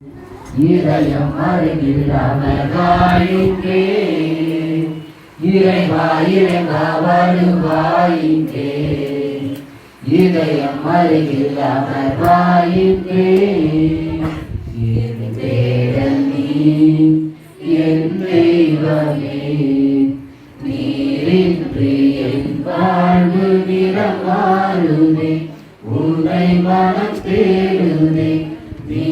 இதயம் அருகில்லாமலாயிற்றே, இறைவா இறைவா வருவாயிற்றே. இதயம் அருகில்லாமலாயிற்றே, என் தேடல் நீ என் தெய்வமே. நீரின்றி என் வாழ்வு நிறம் மாறுதே, உன்னை மனம் தேடுதே, நீ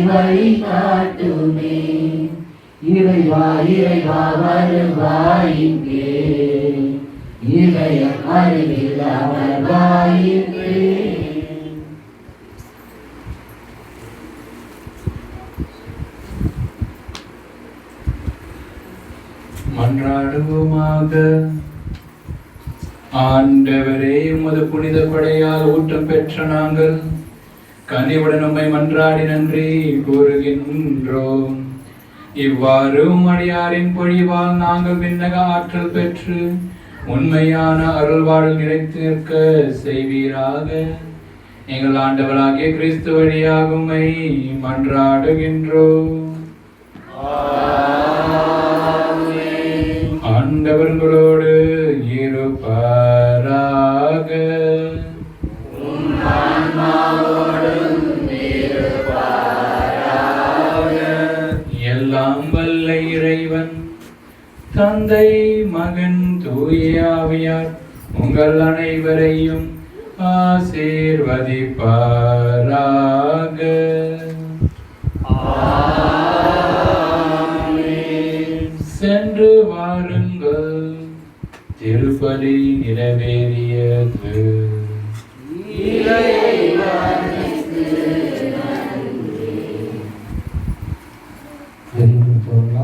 வழி காட்டுமே. இறைவா இறைவா வருவாயின்றே, இதயம் அருகில்லாமலாயிற்றே. மன்றாடுவோமாக. ஆண்டவரே, உமது புனித கொடையால் ஊட்டம் பெற்ற நாங்கள் கனிவுடன் உம்மை மன்றாடி நன்றி கூறுகின்றோம். இவ்வாறு அடியாரின் பொழிவால் நாங்கள் விண்ணக ஆற்றல் பெற்று உண்மையான அருள்வாழ்வு நிலைத்து நிற்க செய்வீராக. எங்கள் ஆண்டவராகிய கிறிஸ்து வழியாக உம்மை மன்றாடுகின்றோம். ஆண்டவர்களோடு இருப்பாராக. எல்லாம் வல்ல இறைவன் தந்தை மகன் தூய ஆவியார் உங்கள் அனைவரையும் ஆசீர்வதிப்பாராக. சென்று வாருங்கள், திருப்பலி நிறைவேறியது.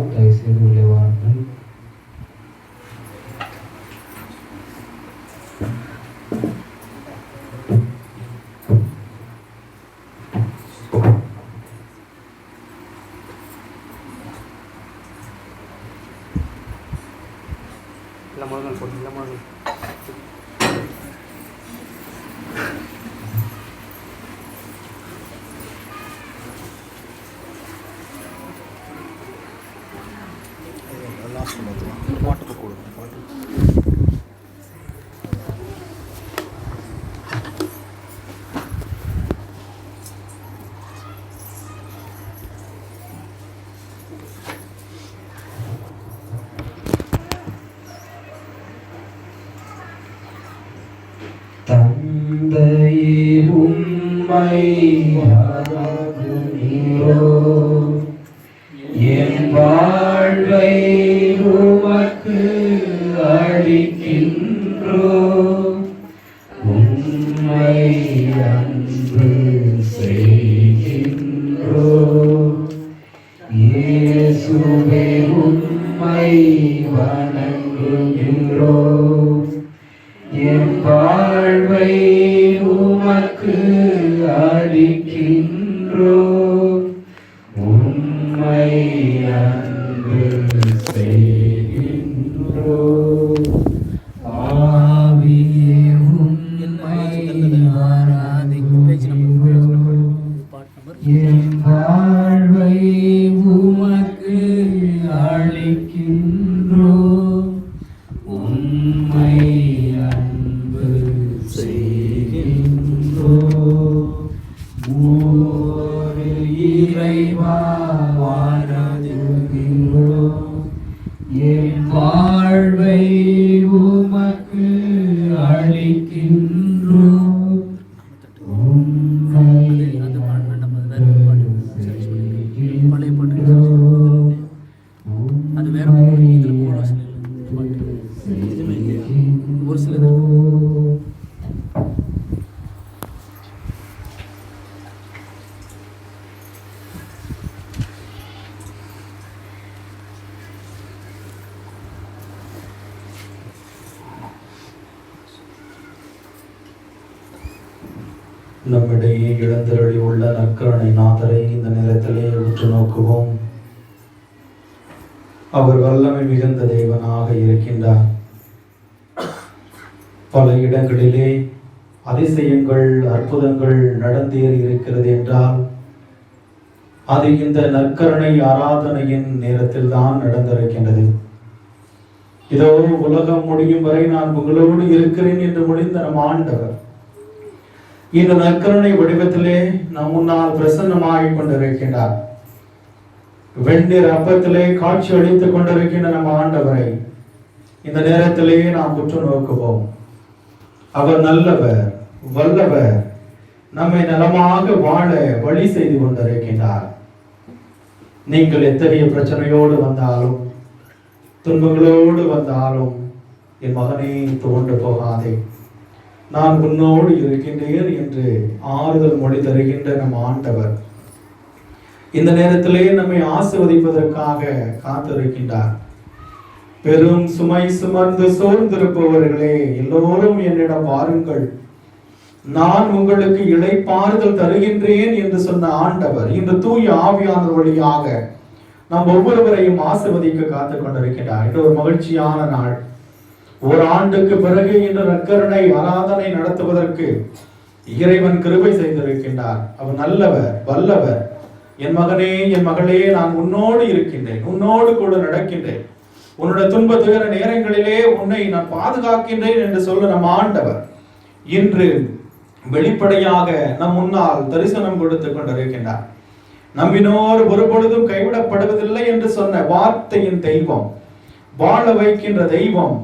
தயவுசெய்து உள்ளே வாருங்கள். தந்தையே உம்மை ஆராதிக்கிறோ, என் வாழ்வை உமக்கு அளிக்கின்றோ. உம்மை அன்பு செய்கின்றோ, இயேசுவே உம்மை வணங்குகின்றோ. என் வாழ்வை உமக்கு அளிக்கின்றோ, உம்மை அன்பு செய்கின்றோ. ஆவியே உம்மை ஆராதிக்கின்றோ, என் வாழ்வை உமக்கு அளிக்கின்றோ, உம்மை அன்பு செய்கின்றோ. ஒரு இறைவா ஆராதிக்கின்றோ, என் வாழ்வை உமக்கு அளிக்கின்றோ, உம்மை அது வேற ஒரு சில நம்மிடையே எழுந்தருளி உள்ள நற்கருணை நாதரை இந்த நேரத்திலே உற்று நோக்குவோம். அவர் வல்லமை மிகுந்த தேவனாக இருக்கின்றார். பல இடங்களிலே அதிசயங்கள் அற்புதங்கள் நடந்தேறி இருக்கிறது என்றால் அது இந்த நற்கருணை ஆராதனையின் நேரத்தில் தான் நடந்திருக்கின்றது. இதோ உலகம் முடியும் வரை நான் உங்களோடு இருக்கிறேன் என்று முடிந்த நம் ஆண்டவர் இந்த நற்கருணை வடிவத்திலே நம் முன்னால் பிரசன்னமாகிக் கொண்டிருக்கின்றார். வெண்ணீர் அப்பத்திலே காட்சி அளித்துக் கொண்டிருக்கின்ற நம் ஆண்டவரை இந்த நேரத்திலே நாம் உற்று நோக்குவோம். அவர் நல்லவர், வல்லவர், நம்மை நலமாக வாழ வழி செய்து கொண்டிருக்கின்றார். நீங்கள் எத்தகைய பிரச்சனையோடு வந்தாலும் துன்பங்களோடு வந்தாலும் என் மகனே துவண்டு போகாதே, நான் உன்னோடு இருக்கின்றேன் என்று ஆறுதல் மொழி தருகின்ற நம் ஆண்டவர் இந்த நேரத்திலே நம்மை ஆசீர்வதிப்பதற்காக காத்திருக்கின்றார். பெரும் சுமை சுமந்து சோர்ந்திருப்பவர்களே எல்லோரும் என்னிடம் வாருங்கள், நான் உங்களுக்கு இளைப்பாறுதல் தருகின்றேன் என்று சொன்ன ஆண்டவர் இந்த தூய ஆவியானவர் வழியாக நாம் ஒவ்வொருவரையும் ஆசீர்வதிக்க காத்துக் கொண்டிருக்கிறார். இது ஒரு மகிழ்ச்சியான நாள். ஒரு ஆண்டுக்கு பிறகு இந்த நற்கருணை ஆராதனை நடத்துவதற்கு இறைவன் கிருபை செய்திருக்கின்றார். அவர் நல்லவர், வல்லவர். என் மகனே, என் மகளே, நான் உன்னோடு இருக்கின்றேன், உன்னோடு கூட நடக்கின்றேன், உன்னுடைய துன்ப துயர நேரங்களிலே உன்னை நான் பாதுகாக்கின்றேன் என்று சொல்ல நம் ஆண்டவர் இன்று வெளிப்படையாக நம் முன்னால் தரிசனம் கொடுத்துக் கொண்டிருக்கின்றார். நம்பினோர் ஒருபொழுதும் கைவிடப்படுவதில்லை என்று சொன்ன வார்த்தையின் தெய்வம், வாழ வைக்கின்ற தெய்வம்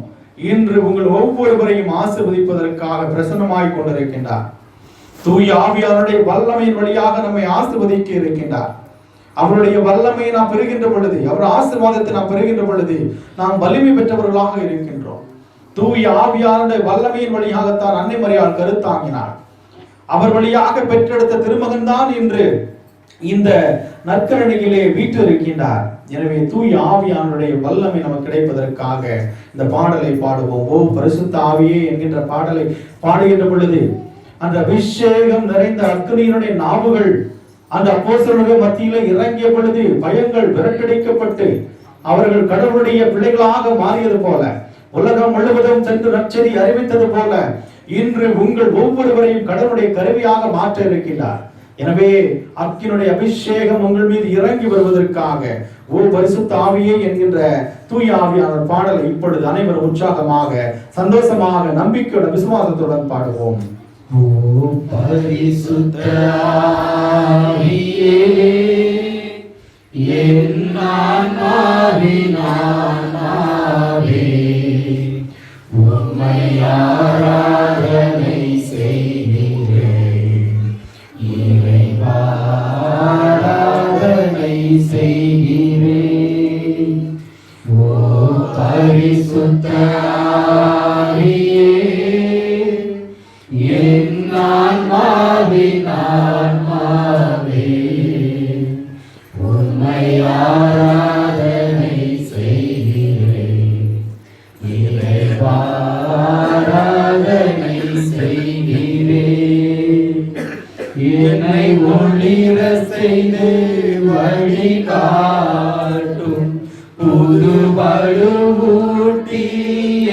இன்று உங்கள் ஒவ்வொருவரையும் ஆசீர்வதிப்பதற்காக பிரசன்னமாய் கொண்டிருக்கின்றார். தூய ஆவியாருடைய வல்லமையின் வழியாக நம்மை ஆசீர்வதிக்க இருக்கின்றார். அவருடைய வல்லமையை நாம் பெறுகின்ற பொழுது, அவர் ஆசீர்வாதத்தை நாம் பெறுகின்ற பொழுது நாம் வலிமை பெற்றவர்களாக இருக்கின்றோம். தூய ஆவியாருடைய வல்லமையின் வழியாகத்தான் அன்னை மரியாள் கருத்தாங்கினார். அவர் வழியாக பெற்றெடுத்த திருமகன் தான் இன்று இந்த நற்கருணையிலே வீட்டு இருக்கின்றார். எனவே தூய ஆவியானுடைய வல்லமை நமக்கு கிடைப்பதற்காக இந்த பாடலை பாடுவோம். ஓ பரிசுத்த ஆவியே என்கின்ற பாடலை பாடுகின்ற பொழுது அந்த அபிஷேகம் நிறைந்த அக்னியினுடைய நாவுகள் அந்த அப்போஸ்தலர்கள் மத்தியிலே இறங்கிய பொழுது பயங்கள் விரட்டடிக்கப்பட்டு அவர்கள் கடவுளுடைய பிள்ளைகளாக மாறியது போல, உலகம் முழுவதும் சென்று நற்செய்தி அறிவித்தது போல இன்று உங்கள் ஒவ்வொருவரையும் கடவுளுடைய கருவியாக மாற்ற இருக்கின்றார். எனவே அக்கினுடைய அபிஷேகம் உங்கள் மீது இறங்கி வருவதற்காக ஓ பரிசுத்த ஆவியே என்கின்ற தூய ஆவியான பாடலை இப்பொழுது அனைவரும் உற்சாகமாக, சந்தோஷமாக, நம்பிக்கையுடன், விசுவாசத்துடன் பாடுவோம். ஓ பரிசுத்த ஆவியே என் ஆன்மாவின் ஆன்மாவே உம்மை ஆராதனை செய்கிறேன், இறைவா ஆராதனை செய்கிறேன். ஓ பரிசுத்த ஆவியே என் ஆன்மாவின் ஆன்மாவே உம்மை ஆராதனை செய்கிறேன், இறைவா ஆராதனை செய்கிறேன். என்னை ஒளிர செய்து வழிகாட்டும் புது வலுவூட்டி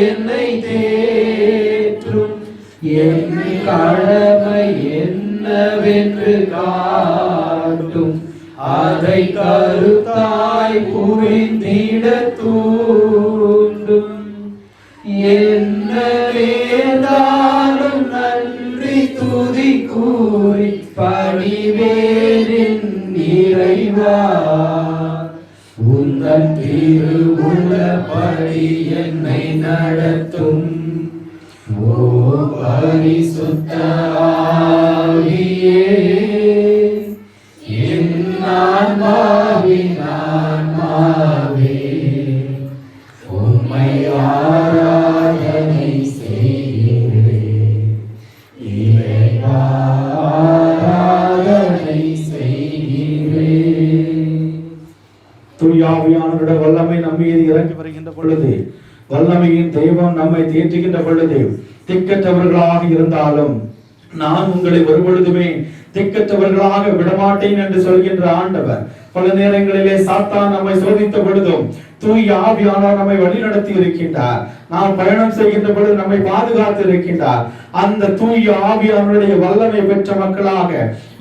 என்னை தேற்றும் என் கடமை என்னவென்று காட்டும் அதை கருத்தாய் புரிந்திட தூண்டும். என்ன வேண்டாலும் நன்றி துதி கூறி பணிவேனின் இறைவா, உந்தன் திருவுளப்படி என்னை நடத்தும். ஓ பரிசுத்த ஆவியே என் ஆன்மாவின் ஆன்மாவே உம்மை ஆராதனை செய்கிறேன், இறைவா ஆராதனை செய்கிறேன். தூய ஆவியானவருடைய வல்லமை நம்மீது இறங்கி வருகின்ற பொழுது, வல்லமையின் தெய்வம் நம்மை தேற்றுகின்ற பொழுது, திக்கற்றவர்களாக இருந்தாலும் நான் உங்களை ஒரு பொழுதுமே திக்கற்றவர்களாக விடமாட்டேன் என்று சொல்கின்ற ஆண்டவர் பல நேரங்களிலே சாத்தான் நம்மை சோதித்த பொழுதும் தூய ஆவியானவர் நம்மை வழிநடத்தி இருக்கின்றார். நாம் பயணம் செய்கின்ற பொழுது நம்மை பாதுகாத்து இருக்கின்றார். அந்த தூய ஆவியானுடைய வல்லமை பெற்ற மக்களாக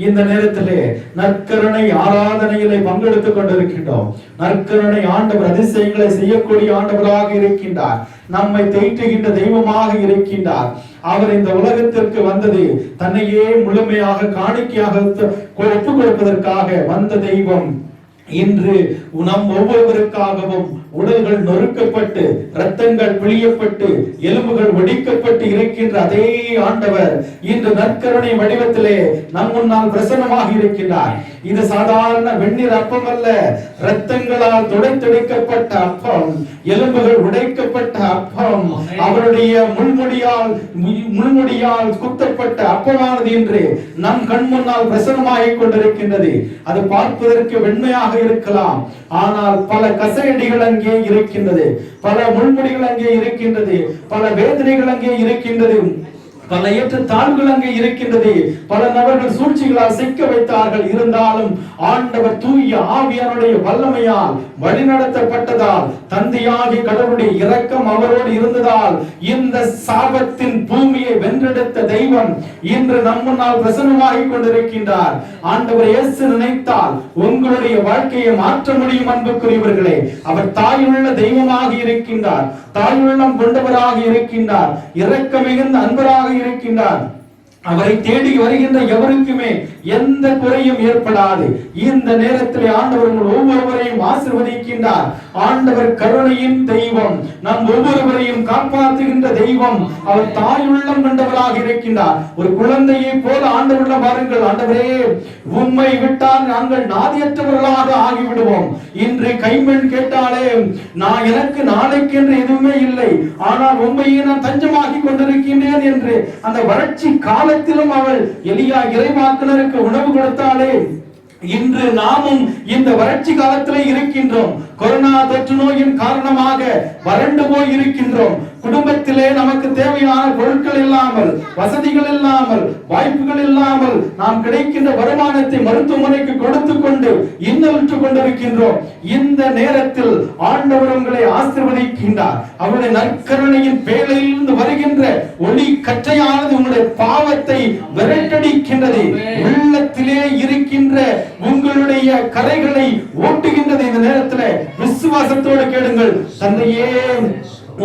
இந்த நேரத்திலே நற்கருணை ஆராதனையிலே பங்கெடுத்துக் கொண்டிருக்கின்றோம். நற்கருணை ஆண்டவர் அதிசயங்களை செய்யக்கூடிய ஆண்டவராக இருக்கின்றார். நம்மை தேற்றுகின்ற தெய்வமாக இருக்கின்றார். அவர் இந்த உலகத்திற்கு வந்தது தன்னையே முழுமையாக காணிக்கையாக ஒப்புக் கொடுப்பதற்காக வந்த தெய்வம். இன்று நம் ஒவ்வொருவருக்காகவும் உடல்கள் நொறுக்கப்பட்டு இரத்தங்கள் பிழியப்பட்டு எலும்புகள் ஒடிக்கப்பட்டு இருக்கின்ற அதே ஆண்டவர் இன்று நற்கருணை வடிவத்திலே நம் முன்னால் பிரசன்னமாக இருக்கின்றார். இது சாதாரண வெந்நீர் அப்பம் அல்ல, இரத்தங்களால் துடைத்தெடுக்கப்பட்ட அப்பம், எலும்புகள் உடைக்கப்பட்ட அப்பம், அவருடைய முள்முடியால் குத்தப்பட்ட அப்பமானது இன்று நம் கண் முன்னால் பிரசன்னமாகிக் கொண்டிருக்கின்றது. அது பார்ப்பதற்கு வெண்மையாக இருக்கலாம், ஆனால் பல கசையடிகள் அங்கே இருக்கின்றது, பல முள்முடிகள் அங்கே இருக்கின்றது, பல வேதனைகள் அங்கே இருக்கின்றது, பல ஏற்ற தாழ்வுகள் அங்கே இருக்கின்றது. பல நபர்கள் சூழ்ச்சிகளால் சிக்க வைத்தார்கள். இருந்தாலும் ஆண்டவர் தூய ஆவியானுடைய வல்லமையால் வழிநடத்தப்பட்டதால், தந்தையாகிய கடவுளுடைய இரக்கம் அவரோடு இருந்ததால், இந்த சாபத்தின் பூமியை வென்றெடுத்த தெய்வம் இன்று நம் முன்னால் பிரசன்னமாகிக் கொண்டிருக்கின்றார். ஆண்டவர் இயேசு நினைத்தால் உங்களுடைய வாழ்க்கையை மாற்ற முடியும். அன்புக்குரியவர்களே, அவர் தாயுள்ள தெய்வமாக இருக்கின்றார், தாயுள்ளம் கொண்டவராக இருக்கின்றார், இரக்கம் மிகுந்த அன்பராக இருக்கின்றார். அவரை தேடி வருகின்ற எவருக்குமே எந்த குறையும் ஏற்படாது. இந்த நேரத்தில் ஆண்டவர் ஒவ்வொருவரையும் ஆசீர்வதிக்கின்றார். ஆண்டவர் கருணையின் தெய்வம், நம் ஒவ்வொருவரையும் காப்பாற்றுகின்ற தெய்வம். அவர் தாயுள்ளம் கொண்டவராக இருக்கின்றார். ஒரு குழந்தையை போல ஆண்டவரிடம் வாருங்கள். ஆண்டவரே, உம்மை விட்டால் நாங்கள் நாதியற்றவர்களாக ஆகிவிடுவோம். இன்று கைம்பெண் கேட்டாலே, நான் எனக்கு நாளைக்கு என்று எதுவுமே இல்லை, ஆனால் உண்மையை நான் தஞ்சமாகி கொண்டிருக்கின்றேன் என்று அந்த வறட்சி காலத்திலும் அவள் எலியா இறைவாக்கினருக்கு உணவு கொடுத்தாலே, இன்று நாமும் இந்த வறட்சி காலத்திலே இருக்கின்றோம். கொரோனா தொற்று நோயின் காரணமாக வறண்டு போய் இருக்கின்றோம். குடும்பத்திலே நமக்கு தேவையான பொருட்கள் இல்லாமல், வசதிகள் இல்லாமல், வாய்ப்புகள் இல்லாமல் நாம் கிடைக்கின்ற வருமானத்தை மருத்துவமனைக்கு கொடுத்து கொண்டு இன்னலுற்று கொண்டிருக்கின்றோம். இந்த நேரத்தில் ஆண்டவர் உங்களை ஆசீர்வதிக்கின்றார். அவருடைய நற்கருணையின் பேழையிலிருந்து வருகின்ற ஒளி கற்றையானது உங்களுடைய பாவத்தை விரட்டடிக்கின்றது. உள்ளத்திலே இருக்கின்ற உங்களுடைய கரைகளை ஓட்டுகின்றது. இந்த நேரத்தில் விசுவாசத்தோடு கேளுங்கள். தந்தையே,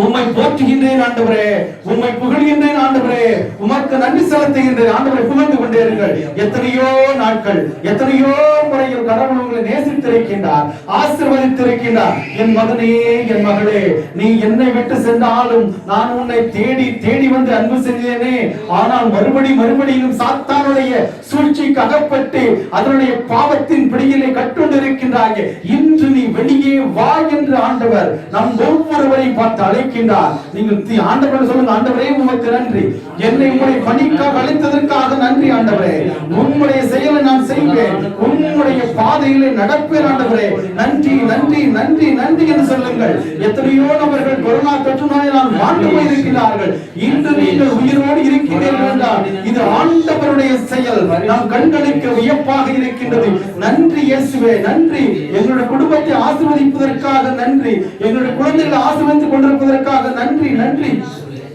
உம்மை போற்றுகின்றேன் ஆண்டவரே, உம்மை புகழ்கின்றேன் ஆண்டவரே, உமக்கு நன்றி செலுத்துகின்றேன் ஆண்டவரை. புகழ்ந்து கொண்டே இருங்கள். எத்தனையோ நாட்கள், எத்தனையோ முறையில் கடவுள் உங்களை நேசித்திருக்கின்றார், ஆசீர்வதித்திருக்கின்றார். என் மகனே, என் மகளே, நீ என்னை விட்டு சென்றாலும் நான் உன்னை தேடி தேடி வந்து அன்பு செஞ்சேனே. ஆனால் மறுபடியும் சாத்தானுடைய சூழ்ச்சிக்கு அகப்பட்டு அதனுடைய பாவத்தின் பிடியிலே கட்டுண்டிருக்கின்றாய். இன்று நீ வெளியே வா என்று ஆண்டவர் நம் ஒவ்வொருவரையும் பார்த்து நீங்கள் ஆண்டவரை சொல்லுங்க. ஆண்டவரே, உமக்கு நன்றி. என்னை உம்முடைய பணிக்காக அழைத்ததற்காக நன்றி ஆண்டவரே. உம்முடைய செயலை நான் செய்வேன், உம்முடைய பாதையிலே நடப்பேன் ஆண்டவரே. நன்றி நன்றி நன்றி நன்றி என்று சொல்லுங்கள். எத்தனையோ நபர்கள் கொரோனா தொற்று நோயினால் மாண்டு போயிருக்கிறார்கள். இன்று நீங்கள் உயிரோடு இருக்கின்றீர்கள் என்றால் இது ஆண்டவருடைய செயல். நம் கண்களுக்கு வியப்பாக இருக்கின்றது. நன்றி இயேசுவே, நன்றி. எங்களுடைய குடும்பத்தை ஆசீர்வதிப்பதற்காக நன்றி. எங்களுடைய குழந்தைகளை ஆசீர்வதித்துக் கொண்டிருப்பதற்காக நன்றி நன்றி.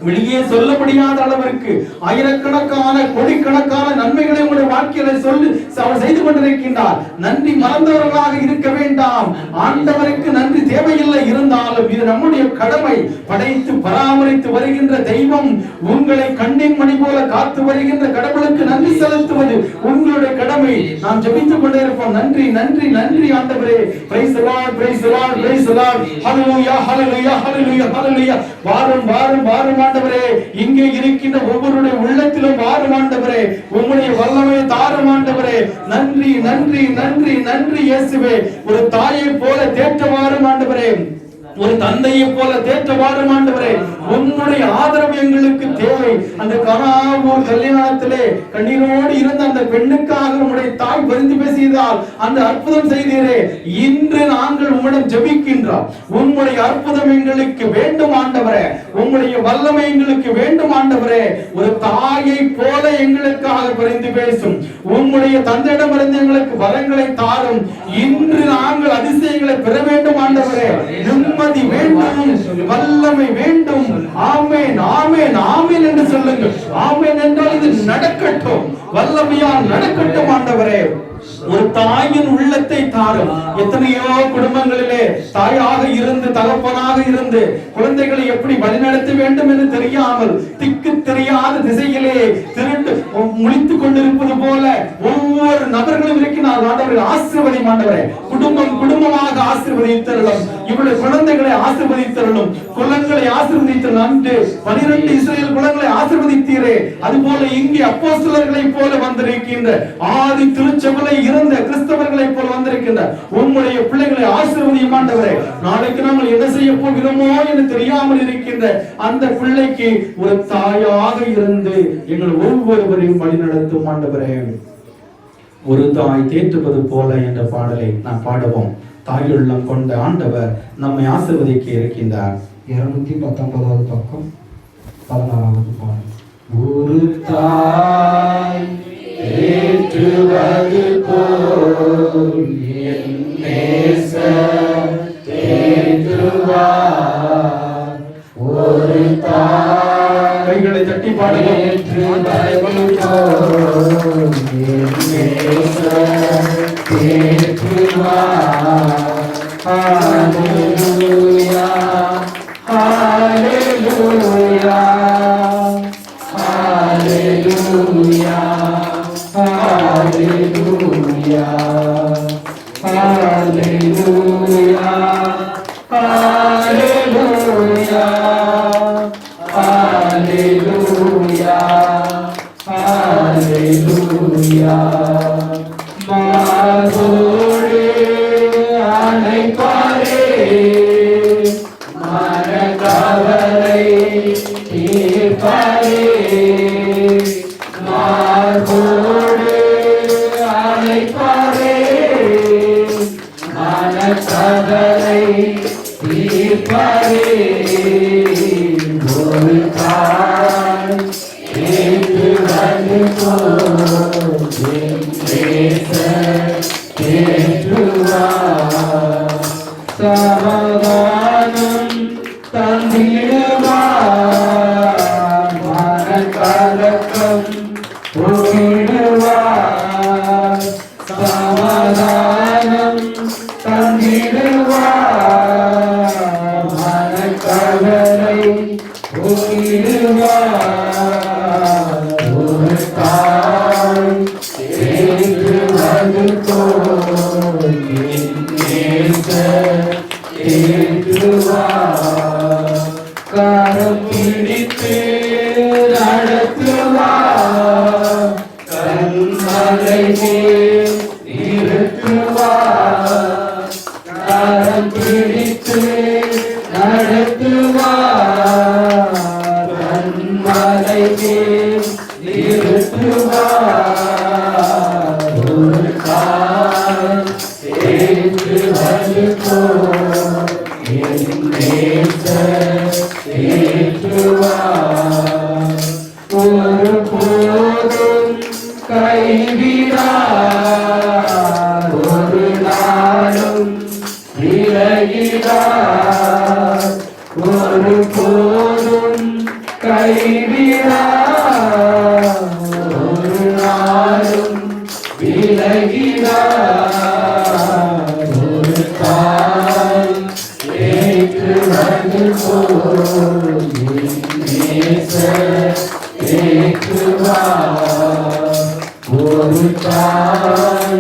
வெளியே சொல்ல முடியாத அளவிற்கு ஆயிரக்கணக்கான கோடிக்கணக்கான நன்மைகளை உங்களுடைய வாழ்க்கையில சொல்லி அவர் செய்து கொண்டிருக்கின்றார். நன்றி மறந்தவர்களாக இருக்க வேண்டாம். ஆண்டவருக்கு நன்றி தேவையில்லை. இருந்தாலும் இது நம்முடைய கடமை. படைத்து பராமரித்து வருகின்ற தெய்வம் உங்களை கண்ணின் மணி போல காத்து வருகின்ற கடவுளுக்கு நன்றி செலுத்துவது உங்களுடைய கடமை. நாம் ஜெபித்துக் கொண்டே இருப்போம். நன்றி நன்றி நன்றி ஆண்டவரே. Praise the Lord, praise the Lord, praise the Lord. Hallelujah, hallelujah, hallelujah, hallelujah. வாரும் வாரும் வாரும் ஆண்டவரே. இங்கே இருக்கின்ற ஒவ்வொருடைய உள்ளத்திலும் வாரும் ஆண்டவரே. உம்முடைய வல்லமையை தாரும் ஆண்டவரே. நன்றி நன்றி நன்றி நன்றி இயேசுவே. ஒரு தாயை போல தேற்றவாரும் ஆண்டவரே, ஒரு தந்தையை போல தேற்றவாரும் ஆண்டவரே. உம்முடைய ஆதரவு எங்களுக்கு தேவை. அந்த கானாவூர் கல்யாணத்திலே கண்ணீரோடு இருந்த அந்த பெண்ணுக்காக உம்முடைய தாய் பரிந்து பேசியதால் அந்த அற்புதம் செய்தீரே. இன்று நாங்கள் உம்மிடம் ஜெபிக்கின்றோம். உம்முடைய அற்புதம் எங்களுக்கு வேண்டும் ஆண்டவரே. உம்முடைய வல்லமை எங்களுக்கு வேண்டும் ஆண்டவரே. ஒரு தாயை போல எங்களுக்காக பரிந்து பேசும் உம்முடைய தந்தையிடமிருந்து எங்களுக்கு வரங்களை தாரும். இன்று நாங்கள் அதிசயங்களை பெற வேண்டும் ஆண்டவரே. நிம்மதி வேண்டும், வல்லமை வேண்டும். ஆமென் ஆமென் ஆமென் என்று சொல்லுங்கள். ஆமென் என்றால் இது நடக்கட்டும், வல்லமையால் நடக்கட்டும் ஆண்டவரே. ஒரு தாயின் உள்ளத்தை தாரும். எத்தனையோ குடும்பங்களிலே தாயாக இருந்து தகப்பனாக இருந்து குழந்தைகளை எப்படி வழிநடத்த வேண்டும் என்று தெரியாமல் திக்கு தெரியாத திசையிலே திருட்டு முழித்துக் கொண்டிருப்பது போல ஒவ்வொரு நபர்களும் இருக்கிறார். ஆண்டவரை ஆசீர்வதி ஆண்டவரே. குடும்பம் குடும்பமாக ஆசீர்வதித்தருளும். இவருடைய குழந்தைகளை ஆசீர்வதித்தருளும். குலங்களை ஆசீர்வதித்தருளும். அன்று 12 இஸ்ரவேல் குலங்களை ஆசீர்வதித்தீரே, அதுபோல இங்கே அப்போஸ்தலர்களை போல வந்திருக்கின்ற ஆதி திருச்சபையிலே இருந்த கிறிஸ்தவர்களை போல வந்திருக்கின்ற உம்முடைய பிள்ளைகளை ஆசீர்வதியும் ஆண்டவரே. நாளைக்கு நாங்கள் என்ன செய்ய போகிறோமோ என்று தெரியாமல் இருக்கின்ற அந்த பிள்ளைக்கு ஒரு தாயாக இருந்து எங்கள் ஒவ்வொருவரையும் வழிநடத்தும் ஆண்டவரே. ஒரு தாய் தேற்றுவது போல என்ற பாடலை நாம் பாடுவோம். தாயுள்ளம் கொண்ட ஆண்டவர் நம்மை ஆசீர்வதிக்க இருக்கின்றார். 219வது பக்கம் 16வது பாடல். ஒரு தாய் தேற்றுவது போல் என் நேசர் தேற்றுவார். ஒரு தாய் கைகளை தட்டி பாடுவோம். ஹல்லேலூயா hallelujah hallelujah hallelujah hallelujah hallelujah hallelujah ஹல்லேலூயா. மாதோடு அணைப்பாரே, மனக்கவலை தீர்ப்பாரே. மாதோடு அணைப்பாரே, மனக்கவலை தீர்ப்பாரே. ஒரு தாய் தேற்றுவது போல் என் நேசர் தேற்றுவார். சமாதானம் தந்திடுவார், மனக்கலக்கம் போக்கிடுவார். சமாதானம் தந்திடுவார், மனக்கவலை போக்கிடுவார். ஒரு தாய் தேற்றுவது போல் என் நேசர் தேற்றுவார். கரம் பிடித்து நடத்துவார், கண்மலை மேல் நிறுத்துவார். கரம் பிடித்து நடத்துவார், கண்மலை மேல் நிறுத்துவார். ஒரு தாய் தேற்றுவது போல் என் நேசர் தேற்றுவார். ஒரு போதும் கைவிடார், ஒரு நாளும் விலகிடார். ஒரு போதும் கைவிடார், ஒரு நாளும் விலகிடார். ஒரு தாய் தேற்றுவது போல் என் நேசர் தேற்றுவார். ஒரு தாய்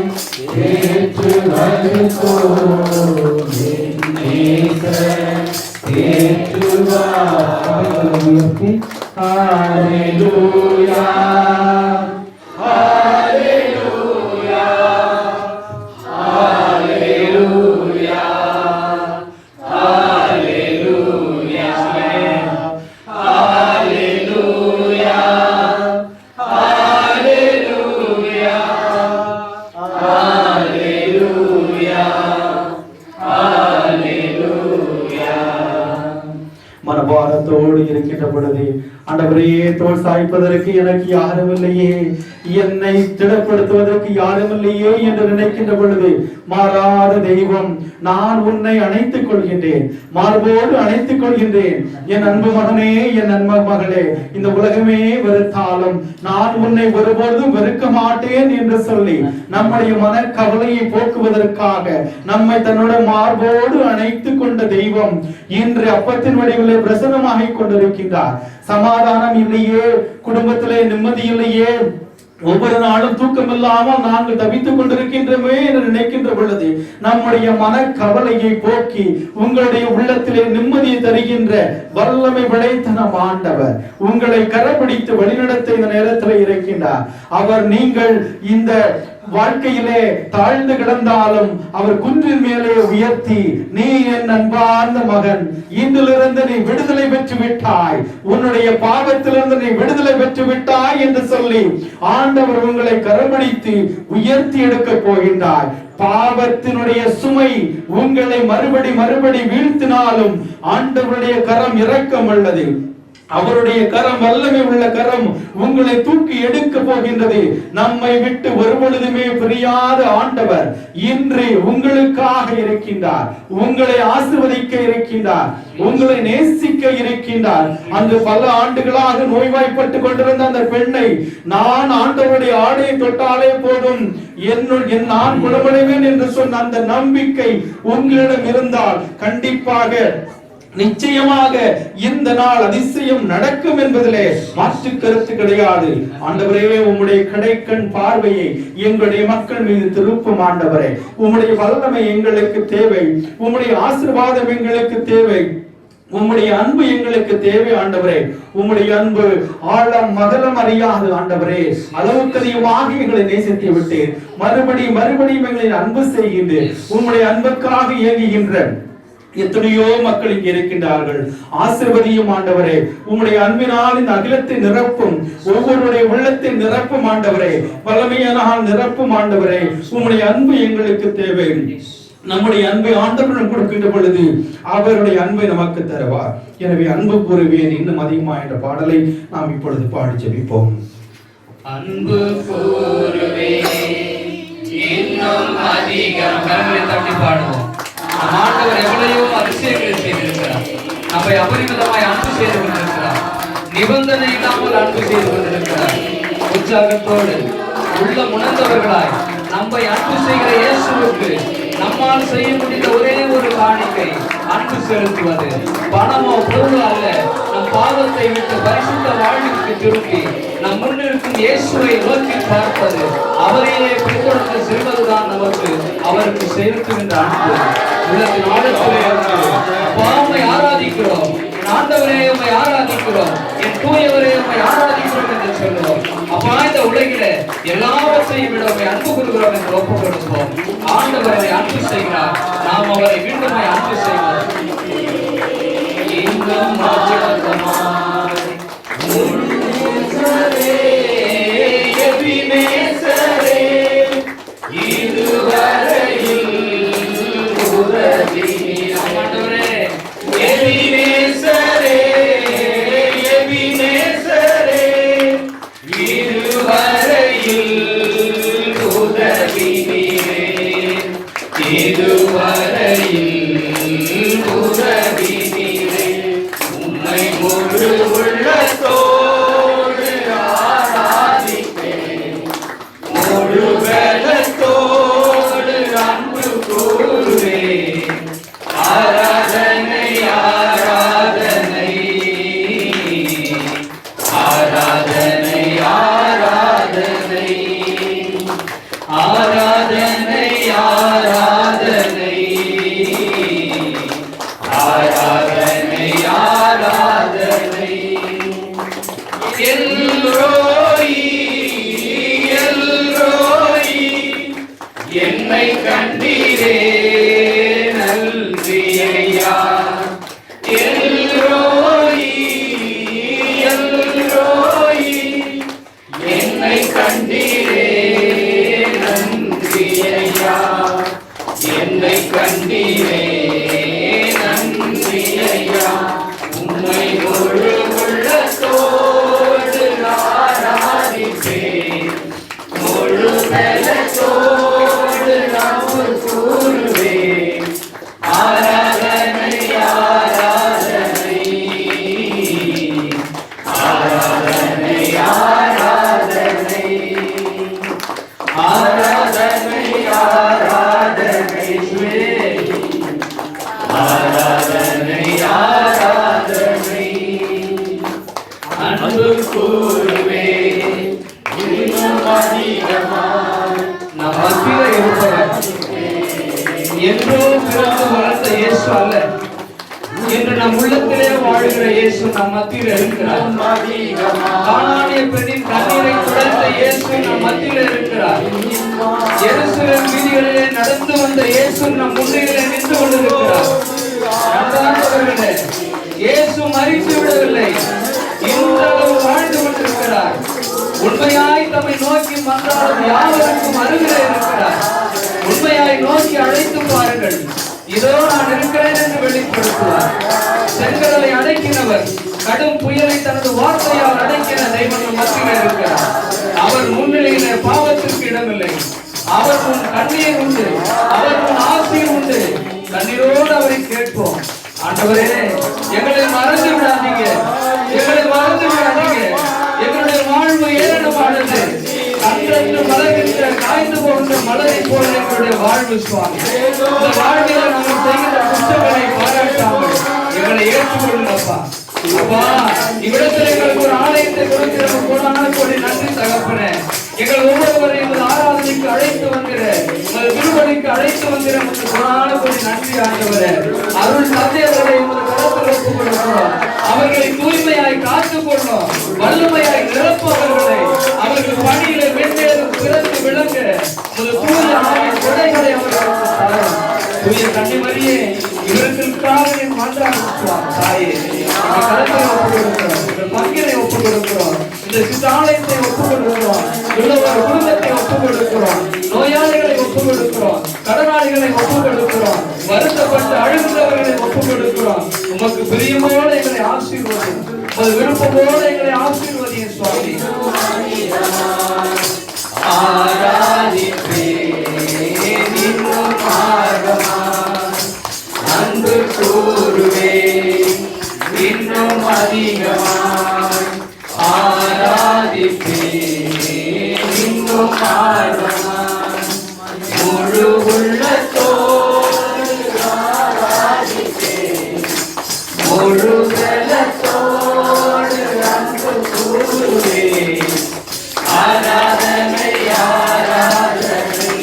தேற்றுவது போல் என் நேசர் தேற்றுவார். ஹல்லேலூயா hallelujah hallelujah hallelujah hallelujah hallelujah hallelujah ஹல்லேலூயா. மனபாரத்தோடு இருக்கின்ற பொழுது ஆண்டவரே, தோல் சாய்ப்பதற்கு எனக்கு யாரும் இல்லையே, என்னை திடப்படுத்துவதற்கு யாரும் இல்லையே என்று நினைக்கின்ற பொழுது, மாறாத தெய்வம், நான் உன்னை அணைத்துக் கொள்கின்றேன், மார்போடு அணைத்துக் கொள்கின்றேன். என் அன்பு மகனே, என் அன்பு மகளே, இந்த உலகமே வெறுத்தாலும் நான் உன்னை ஒருபொழுதும் வெறுக்க மாட்டேன் என்று சொல்லி நம்முடைய மனக்கவலையை போக்குவதற்காக நம்மை தன்னோட மார்போடு அணைத்துக் கொண்ட தெய்வம் இன்று அப்பத்தின் வடிவிலே பிரசன்னமாகிக் கொண்டிருக்கின்றார். சமாதானம் இல்லையே, குடும்பத்திலே நிம்மதி இல்லையே, ஒவ்வொரு நாளும் தூக்கம் இல்லாமல் நாங்கள் தவித்துக் கொண்டிருக்கின்றமே என்று நினைக்கின்ற பொழுது நம்முடைய மனக்கவலையை போக்கி உங்களுடைய உள்ளத்திலே நிம்மதியை தருகின்ற வல்லமை படைத்த நம் ஆண்டவர் உங்களை கரப்பிடித்து வழிநடத்த இந்த நேரத்தில் இருக்கின்றார். அவர் நீங்கள் இந்த வாழ்க்கையிலே தாழ்ந்து கிடந்தாலும் அவர் குன்றின் மேலே உயர்த்தி, நீ என் அன்பார்ந்த மகன், இன்றிலிருந்து நீ விடுதலை பெற்று விட்டாய், உன்னுடைய பாவத்திலிருந்து நீ விடுதலை பெற்று விட்டாய் என்று சொல்லி ஆண்டவர் உங்களை கரம்பிடித்து உயர்த்தி எடுக்க போகின்றார். பாவத்தினுடைய சுமை உங்களை மறுபடி வீழ்த்தினாலும் ஆண்டவருடைய கரம் இரக்கம் உள்ளது. அவருடைய கரம் வல்லமை உள்ள கரம் உங்களை தூக்கி எடுக்க போகின்றது. நம்மை விட்டு ஒரு பொழுதுமே பிரியாத ஆண்டவர் இன்று உங்களுக்காக இருக்கின்றார், உங்களை ஆசீர்வதிக்க இருக்கின்றார், உங்களை நேசிக்க இருக்கின்றார். அந்த பல ஆண்டுகளாக நோய்வாய்ப்பட்டு கொண்டிருந்த அந்த பெண்ணை, நான் ஆண்டவருடைய ஆடையை தொட்டாலே போதும் நான் குணமடைவேன் என்று சொன்ன அந்த நம்பிக்கை உங்களிடம் இருந்தால் கண்டிப்பாக நிச்சயமாக இந்த நாள் அதிசயம் நடக்கும் என்பதிலே மாற்று கருத்து கிடையாது. ஆண்டவரே, உம்முடைய கடைக்கண் பார்வையை எங்களுடைய மக்கள் மீது திருப்பும். ஆண்டவரே, உம்முடைய வல்லமை எங்களுக்கு தேவை, உம்முடைய ஆசீர்வாதம் எங்களுக்கு தேவை, உம்முடைய அன்பு எங்களுக்கு தேவை. ஆண்டவரே, உம்முடைய அன்பு ஆழம் மகலம் அறியாது. ஆண்டவரே, அளவுக்கு அதிகமாக எங்களை நேசித்து விட்டு மறுபடியும் எங்களை அன்பு செய்கின்றேன். உம்முடைய அன்புக்காக இயங்குகின்ற எத்தனையோ மக்கள் இங்கே இருக்கின்றார்கள். ஆசீர்வதியும் ஆண்டவரே, உம்முடைய அன்பினால் இந்த அகிலத்தை நிரப்பும், ஒவ்வொருடைய உள்ளத்தை நிரப்பும் ஆண்டவரே, வல்லமையானால் நிரப்பும் ஆண்டவரே. உம்முடைய அன்பு எங்களுக்கு தேவை. நம்முடைய அன்பை ஆண்டவரிடம் கொடுக்கின்ற பொழுது அவருடைய அன்பை நமக்கு தருவார். எனவே அன்பு கூறுவேன் இன்னும் அதிகமா என்ற பாடலை நாம் இப்பொழுது பாடி ஜெபிப்போம். அன்பு கூறுவேன் இன்னும் அதிகம். கரங்களை தட்டி பாடுவோம். ஆண்டவர் எவ்வளையோ அதிசயங்களை செய்திருக்கிறார். நம்மை அபரிமிதமாய் அன்பு செய்து கொண்டிருக்கிறார். நிபந்தனை இல்லாமல் அன்பு செய்து கொண்டிருக்கிறார். உற்சாகத்தோடு உள்ள உணர்ந்தவர்களாய் நம்மை அன்பு செய்கிற இயேசுவுக்கு நம்மால் செய்ய முடிந்த ஒரே ஒரு காணிக்கை அன்பு செலுத்துவது. பணமோ பொருளோ அல்ல, நம் பாவத்தை விட்டு பரிசுத்த வாழ்வுக்கு திரும்பி நம் முன்னிருக்கும் இயேசுவை நோக்கி பார்ப்பது, அவரையே பின்தொடர்ந்து செல்வதுதான் நமக்கு அவருக்கு செலுத்துகின்ற அன்பு. உலகின் ஆழத்திலே பாவமை ஆராதிக்கிறோம், ஆண்டவரே உம்மை ஆராதிக்கிறோம், என் தூயவரே உம்மை ஆராதிக்கிறோம் என்று சொல்லுவோம். அப்பா, இந்த உலகில எல்லாவற்றையும் விட உம்மை அன்பு கூறுகிறோம் என்று ஒப்புக் கொடுப்போம். ஆண்டவரை அன்பு செய்கிறார், நாம் அவரை மீண்டும் அன்பு செய்வோம். இன்னும் என்னை கண்டீரே நன்றி ஐயா. எல்ரோயி எல்ரோயி என்னை கண்டீரே நன்றி ஐயா. என்னை கண்டீரே நன்றி ஐயா. உம்மை முழு உள்ளத்தோடு பலத்தோடு அன்பு கூறுவே ஆராதனை ஆராதனை ஆராதனை ஆராதனை ஆராதனை ஆராதனை ஆராதனை ஆராதனை அன்பு கூறுவே இன்னும் அதிகமாய் நம் மத்தியில இருப்பவர் என்றோ பிறந்து வளர்ந்த இயேசு அல்ல, இன்று நம் உள்ளத்திலே வாழ்கிற இயேசு நம் மத்தியில் இருக்கிறார். கானானிய பெண்ணின் கண்ணீரை துடைத்த இயேசு நம் மத்தியில் இருக்கிறார். எருசலேம் வீதிகளிலே நடந்து வந்த இயேசு நம் முன்னிலே நின்று கொண்டிருக்கிறார். அன்பானவர்களே, இயேசு மரித்து விடவில்லை, இன்றளவு வாழ்ந்து கொண்டிருக்கிறார். உண்மையாய் தம்மை நோக்கி மன்றாடும் யாவருக்கும் அருகிலே இருக்கிறார். உண்மையாய் நோக்கி அழைத்து பாருங்கள், இதோ நான் இருக்கிறேன் என்று வெளிப்படுத்துவார். செங்கடலை அடக்கினவர், கடும் புயலை தனது வார்த்தையால் அடக்கின தெய்வம் மத்தியில் இருக்கிறார். அவர் முன்னிலையிலே பாவத்திற்கு இடமில்லை. அவர் முன் கண்ணீர் உண்டு, அவர் முன் ஆசீர் உண்டு. கண்ணீரோடு அவரை கேட்போம். ஆண்டவரே, எங்களை மறந்து விடாதீங்க, எங்களை மறந்து விடாதீங்க. எங்களுடைய வாழ்வு ஏளனமானது, கன்றென்று மலர்கின்ற காய்ந்து போகின்ற மலரை போல எங்களுடைய வாழ்வு சுவாமி. இந்த வாழ்வில் நாங்கள் செய்கின்ற குற்றங்களை பாராட்டாமல் எங்களை ஏற்றுக்கொள்ளுங்கப்பா. அப்பா, இவ்விடத்தில் எங்களுக்கு ஒரு ஆலயத்தை கொடுக்கிற கோடி நன்றி தகப்பனே. எங்கள் ஒவ்வொருவரையும் ஆராதனைக்கு அழைத்து வந்திர, உங்கள் திருவடிக்கு அழைத்து வந்திர கோடி நன்றி ஆண்டவரே. அருள் தந்தையர்களை உங்கள் கரத்தில் ஒப்புக் கொடுக்கிறோம். அவர்களை தூய்மையாய் காத்துக் கொள்ளும், வல்லமையாய் நிரப்பவர்களை அவர்கள் பணியில வெண்மேலும் சிறந்து விளங்க ஒரு தூய ஆவின் கொடைகளை அவர்களுக்கு தரும். தூய கன்னிமரியே, இவர்களுக்காக என் மன்றாடுவோம். தாயே, இந்த கருத்தை ஒப்புக் கொடுக்கிறோம், இந்த பங்கினை ஒப்புக் கொடுக்கிறோம், இந்த சித்தாலயத்தை ஒப்புக் கொடுக்கிறோம், உள்ளவர் குடும்பத்தை ஒப்புக் கொடுக்கிறோம், நோயாளிகளை ஒப்புக் கொடுக்கிறோம், கடனாளிகளை ஒப்புக் கொடுக்கிறோம், வருத்தப்பட்டு அழுகிறவர்களை ஒப்புக் கொடுக்கிறோம். உமக்கு பிரியமோடு எங்களை ஆசீர்வதியும், உமது விருப்பமோடு எங்களை ஆசீர்வதியும் சுவாமி. அன்பு கூறுவே இன்னும் அதிகமாய் ஆராதிப்பே இன்னும் ஆர்வமாய் முழு உள்ளத்தோடு ஆராதிப்பே முழு வெள்ளத்தோடு அன்பு கூறுவே ஆராதனை ஆராதனை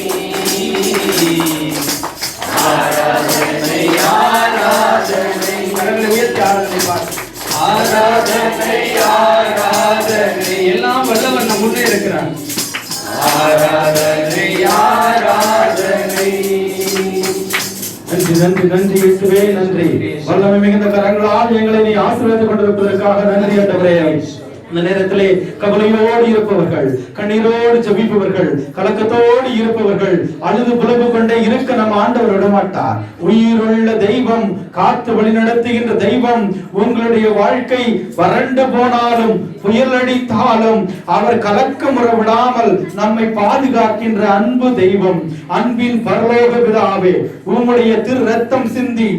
ஆராதனை ஆராதனை கடவுளை உயர்த்தி ஆராதனை பார். ஆராதனை ஆராதனை எல்லாம் வல்லவன் நம் முன்னே இருக்கிறான். ஆராதனை ஆராதனை. நன்றி நன்றி நன்றி இயேசுவே, நன்றி. வல்லமை மிகுந்த கரங்களால் எங்களை நீ ஆசீர்வதித்துக் கொண்டிருப்பதற்காக நன்றி ஆண்டவரே. இந்த நேரத்திலே கவலையோடு இருப்பவர்கள், கண்ணீரோடு ஜெபிப்பவர்கள், கலக்கத்தோடு இருப்பவர்கள், அழுது புலம்பு கொண்டே இருக்க நம்ம ஆண்டவர் விடமாட்டார். உயிருள்ள தெய்வம், காத்து வழி நடத்துகின்ற தெய்வம். உங்களுடைய வாழ்க்கை வறண்டு போனாலும் புயல் அடித்தாலும் அவர் கலக்கமுற விடாமல் நம்மை பாதுகாக்கின்ற அன்பு தெய்வம். அன்பின் பரலோக பிதாவே, உம்முடைய திரு ரத்தம் சிந்தி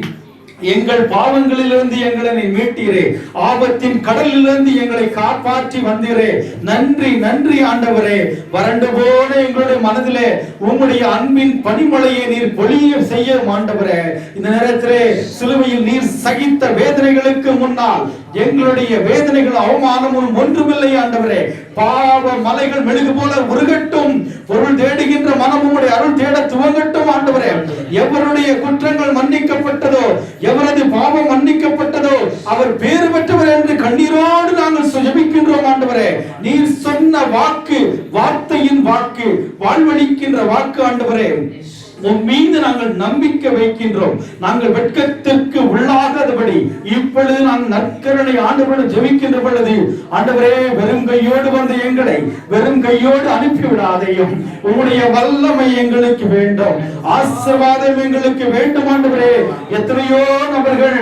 எங்கள் பாவங்களிலிருந்து எங்களை மீட்டீரே, ஆபத்தின் கடலிலிருந்து எங்களை காப்பாற்றி வந்தீரே. நன்றி நன்றி ஆண்டவரே. வறண்டு போன எங்களுடைய மனதிலே உம்முடைய அன்பின் பனிமழையை நீர் பொழிய செய்ய ஆண்டவரே. இந்த நேரத்திலே சிலுவையில் நீர் சகித்த வேதனைகளுக்கு முன்னால் எங்களுடைய வேதனைகள் அவமானமும் ஒன்றுமில்லை ஆண்டவரே. பாவ மலைகள் மெழுகு போல உருகட்டும், பொருள் தேடுகின்ற மனம் உம்முடைய அருள் தேட துவங்கட்டும் ஆண்டவரே. எவருடைய குற்றங்கள் மன்னிக்கப்பட்டதோ, எவரது பாவம் மன்னிக்கப்பட்டதோ அவர் பேறு பெற்றவர் என்று கண்ணீரோடு நாங்கள் ஜெபிக்கின்றோம் ஆண்டவரே. நீர் சொன்ன வாக்கு, வார்த்தையின் வாக்கு, வாழ்வளிக்கின்ற வாக்கு ஆண்டவரே. உன் மீது நாங்கள் நம்பிக்கை வைக்கின்றோம். நாங்கள் வெட்கத்திற்கு உள்ளாகாதபடி இப்பொழுது நாங்கள் நற்கருணை ஆண்டவரிடம் ஜெபிக்கின்ற பொழுது ஆண்டவரே, வெறும் கையோடு வந்த எங்களை வெறும் கையோடு அனுப்பிவிடாதையும். உம்முடைய வல்லமை எங்களுக்கு வேண்டும், ஆசீர்வாதம் எங்களுக்கு வேண்டும் ஆண்டவரே. எத்தனையோ நபர்கள்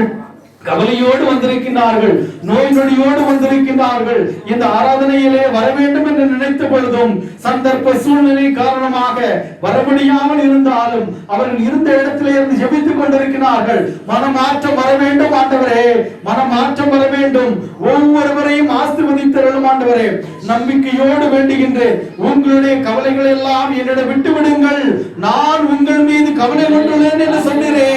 கவலையோடு வந்திருக்கின்றார்கள், நோய் நொடியோடு வந்திருக்கின்றார்கள். இந்த ஆராதனையிலே வர வேண்டும் என்று நினைத்த பொழுதும் சந்தர்ப்ப சூழ்நிலை காரணமாக வர முடியாமல் இருந்தாலும் அவர்கள் இருந்த இடத்திலே இருந்து ஜெபித்துக் கொண்டிருக்கிறார்கள். மனமாற்றம் வர வேண்டும் ஆண்டவரே, மனமாற்றம் வர வேண்டும். ஒவ்வொருவரையும் ஆசீர்வதித்தருளும் ஆண்டவரே. நம்பிக்கையோடு வேண்டுகின்றேன், உங்களுடைய கவலைகளை எல்லாம் என்னிடம் விட்டு விடுங்கள், நான் உங்கள் மீது கவலை கொண்டுள்ளேன் என்று சொன்னீரே.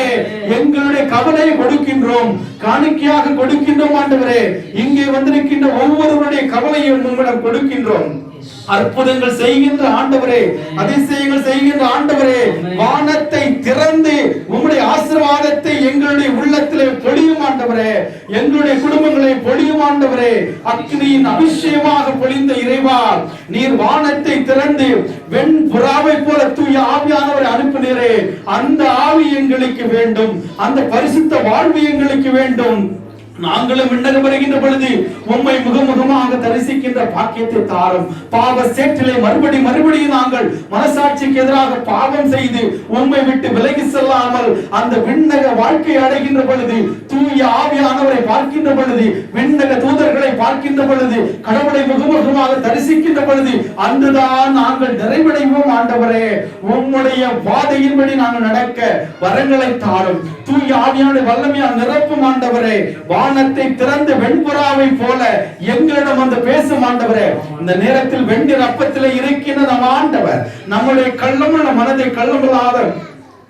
எங்களுடைய கவலையை கொடுக்கின்றோம், காணிக்கையாக கொடுக்கின்றோம் ஆண்டவரே. இங்கே வந்திருக்கின்ற ஒவ்வொருவருடைய கவலையும் உங்களிடம் கொடுக்கின்றோம். அற்புதங்கள் செய்கின்ற ஆண்டவரே, அதிசயங்கள் செய்கின்ற ஆண்டவரே, வானத்தை திறந்து உம்முடைய ஆசீர்வாதத்தை எங்களுடைய உள்ளத்திலே பொழியும் ஆண்டவரே, எங்களுடைய குடும்பங்களை பொழியும் ஆண்டவரே. அக்னியின் அபிஷேகமாக பொழிந்த இறைவா, நீர் வானத்தை திறந்து வெண்புறாவை போல தூய ஆவியானவரை அனுப்பினீரே. அந்த ஆவி எங்களுக்கு வேண்டும், அந்த பரிசுத்த வாழ்வு எங்களுக்கு வேண்டும். நாங்களும் விண்ணகம் வருகின்ற பொழுது உம்மை முகமுகமாக தரிசிக்கின்ற பாக்கியத்தை தாரும். பாவ சேற்றிலே மறுபடியும் நாங்கள் மனசாட்சிக்கு எதிராக பாவம் செய்து உம்மை விட்டு விலகி செல்லாமல் அந்த விண்ணக வாழ்க்கை அடைகின்ற பொழுது, தூய ஆவியானவரை பார்க்கின்ற பொழுது, விண்ணக தூதர்களை பார்க்கின்ற பொழுது, கடவுளை முகமுகமாக தரிசிக்கின்ற பொழுது அன்றுதான் நாங்கள் நிறைவடைவோம் ஆண்டவரே. உம்முடைய பாதையின்படி நாங்கள் நடக்க வரங்களை தாரும். தூய ஆவியான வல்லமையால் நிரப்பும் ஆண்டவரே. வானத்தை திறந்து வெண்புறாவை போல எங்களிடம் வந்து பேசும் ஆண்டவரே. இந்த நேரத்தில் வெண்ணிற அப்பத்திலே இருக்கின்ற நம் ஆண்டவர் நம்முடைய கள்ளமுள்ள மனதை கள்ளமில்லாத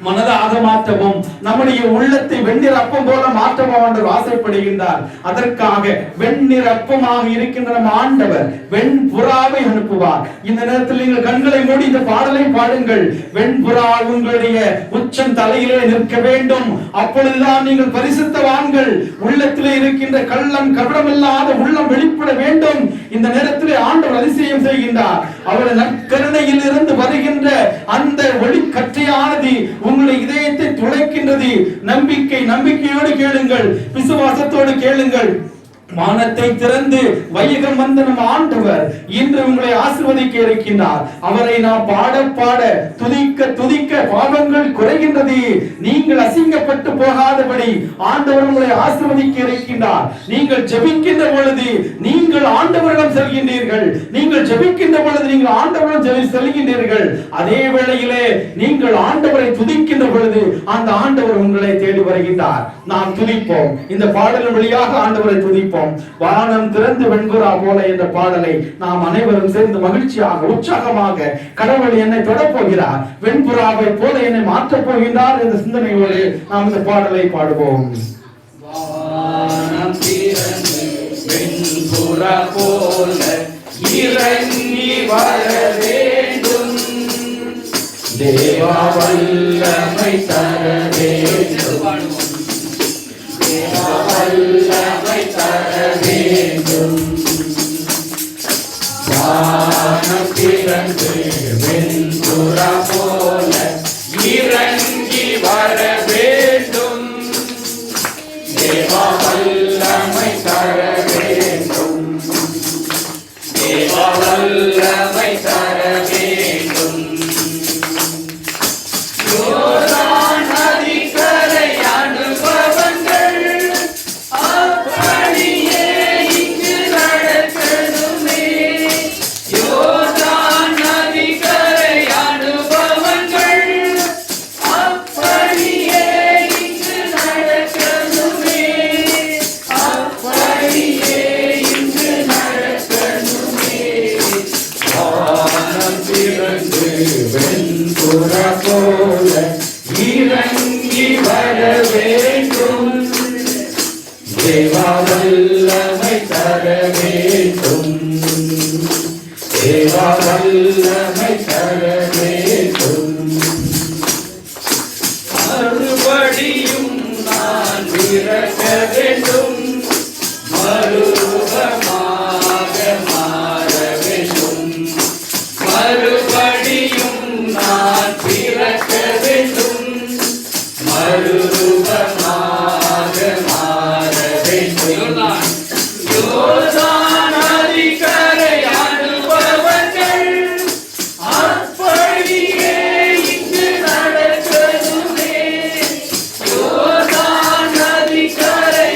மனதாக மாற்றவும், நம்முடைய உள்ளத்தை வெண்ணிற அப்பம் போல மாற்றவும் ஆண்டவர் ஆசைப்படுகின்றார். அதற்காக வெண்ணிற அப்பமாக இருக்கின்ற நம் ஆண்டவர் வெண்புறாவை அனுப்புவார். இந்த நேரத்தில் நீங்கள் கண்களை மூடி இந்த பாடலை பாடுங்கள். வெண்புறா உங்களுடைய உச்சம் தலையிலே நிற்க வேண்டும். அப்பொழுதுதான் நீங்கள் பரிசுத்தவான்கள். உள்ளத்திலே இருக்கின்ற கள்ளம் கபடமில்லாத உள்ளம் வெளிப்பட வேண்டும். இந்த நேரத்திலே ஆண்டவர் அதிசயம் செய்கின்றார். அவருடைய நற்கருணையில் இருந்து வருகின்ற அந்த ஒளிக்கற்றையானது உங்களுடைய இதயத்தை துளைக்கின்றது. நம்பிக்கையோடு கேளுங்கள், விசுவாசத்தோடு கேளுங்கள். வானத்தை திறந்து வையகம் வந்த நம் ஆண்டவர் இன்று உங்களை ஆசீர்வதிக்க இருக்கின்றார். அவரை நாம் பாட பாட துதிக்க பாவங்கள் குறைகின்றது. நீங்கள் அசிங்கப்பட்டு போகாதபடி ஆண்டவர் உங்களை ஆசீர்வதிக்க இருக்கின்றார். நீங்கள் ஜெபிக்கின்ற பொழுது நீங்கள் ஆண்டவரிடம் செல்கின்றீர்கள். நீங்கள் ஜெபிக்கின்ற பொழுது நீங்கள் ஆண்டவரிடம் செல்கின்றீர்கள். அதே வேளையிலே நீங்கள் ஆண்டவரை துதிக்கின்ற பொழுது அந்த ஆண்டவர் உங்களை தேடி வருகின்றார். நாம் துதிப்போம். இந்த பாடலின் வழியாக ஆண்டவரை துதிப்போம். வானம் திறந்து வெண்புறா போல என்ற பாடலை நாம் அனைவரும் சேர்ந்து மகிழ்ச்சியாக உற்சாகமாக கடவுள் என்னை தொடப் போகிறார், வெண்புறாவை போல என்னை மாற்றப் போகின்றார் என்ற சிந்தனையோடு நாம் இந்த பாடலை பாடுவோம். வானம் திறந்து வெண்புறா போல இறங்கி வர வேண்டும், தேவா வல்லமை தர வேண்டும், தேவா வல்லமை தர வேண்டும். வானம் திறந்து வெண்புறா போல இறங்கி வர வேண்டும், தேவா வல்லமை தர வேண்டும், தேவா வல்லமை தர வேண்டும். யோர்தான் நதிக்கரை அனுபவங்கள் அப்படியே இங்கு நடக்கணுமே. யோர்தான் நதிக்கரை அனுபவங்கள் அப்படியே இங்கு நடக்கணுமே, அப்படியே இங்கு நடக்கணுமே. வானம் திறந்து வெண்புறா போல இறங்கி வர வேண்டும், தேவா வல்லமை தர வேண்டும், தேவா வல்லமை தர வேண்டும். மறுபடியும் நான் பிறக்க வேண்டும், மறுரூபமாக மாற வேண்டும், மறுபடியும் நான் பிறக்க வேண்டும், மறுரூபமாக மாற வேண்டும். யோர்தான் நதிக்கரை அனுபவங்கள் அப்படியே இங்கு நடக்கணுமே. யோர்தான் நதிக்கரை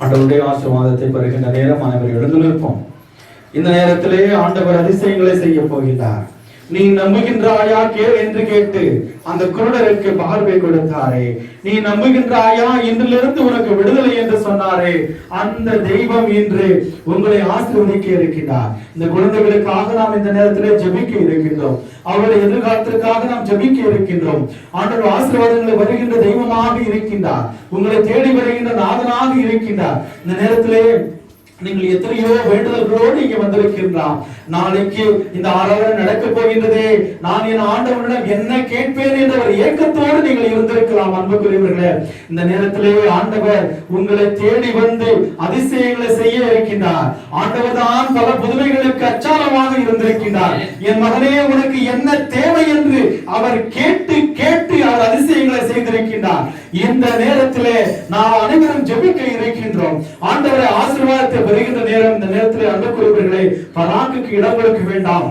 ஆண்டவருடைய ஆசீர்வாதத்தை பெறுகின்ற நேரம் அனைவரும் எழுந்து நிற்போம். இந்த நேரத்திலே ஆண்டவர் அதிசயங்களை செய்ய போகிறார். நீ நம்புகின்றாயா கேள் என்று கேட்டு அந்த குருடருக்கு பார்வை கொடுத்தாரே, நீ நம்புகின்றாயா இன்றிலிருந்து உனக்கு விடுதலை என்று சொன்னாரே, அந்த தெய்வம் இன்று உங்களை ஆசீர்வதிக்க இருக்கின்றார். இந்த குழந்தைகளுக்காக நாம் இந்த நேரத்திலே ஜெபிக்க இருக்கின்றோம். அவருடைய எதிர்காலத்திற்காக நாம் ஜெபிக்க இருக்கின்றோம். ஆண்டவர் ஆசீர்வாதங்களை வருகின்ற தெய்வமாக இருக்கின்றார். உங்களை தேடி வருகின்ற நாதனாக இருக்கின்றார். இந்த நேரத்திலே நீங்கள் எத்தனையோ வேண்டுதல்களோடு இங்க வந்திருக்கின்றான். நாளைக்கு இந்த ஆராதனை நடக்க போகின்றதே, நான் என் ஆண்டவனிடம் என்ன கேட்பேன் என்ற ஒரு ஏக்கத்தோடு நீங்கள் இருந்திருக்கலாம். அன்புக்குரியவர்களே, இந்த நேரத்திலே ஆண்டவர் உங்களை தேடி வந்து அதிசயங்களை செய்ய இருக்கின்றார். ஆண்டவர் தான் பல புதுமைகளுக்கு அச்சாரமாக இருந்திருக்கின்றார். என் மகனே, உனக்கு என்ன தேவை என்று அவர் கேட்டு கேட்டு அவர் அதிசயங்களை செய்திருக்கின்றார். இந்த நேரத்திலே நாம் அனைவரும் ஜெபிக்க இருக்கின்றோம். ஆண்டவரை ஆசீர்வாதத்தை பெறுகின்ற நேரம். இந்த நேரத்தில் அன்புக்குரியவர்களே, பராக்குக்கு இடம் கொடுக்க வேண்டாம்.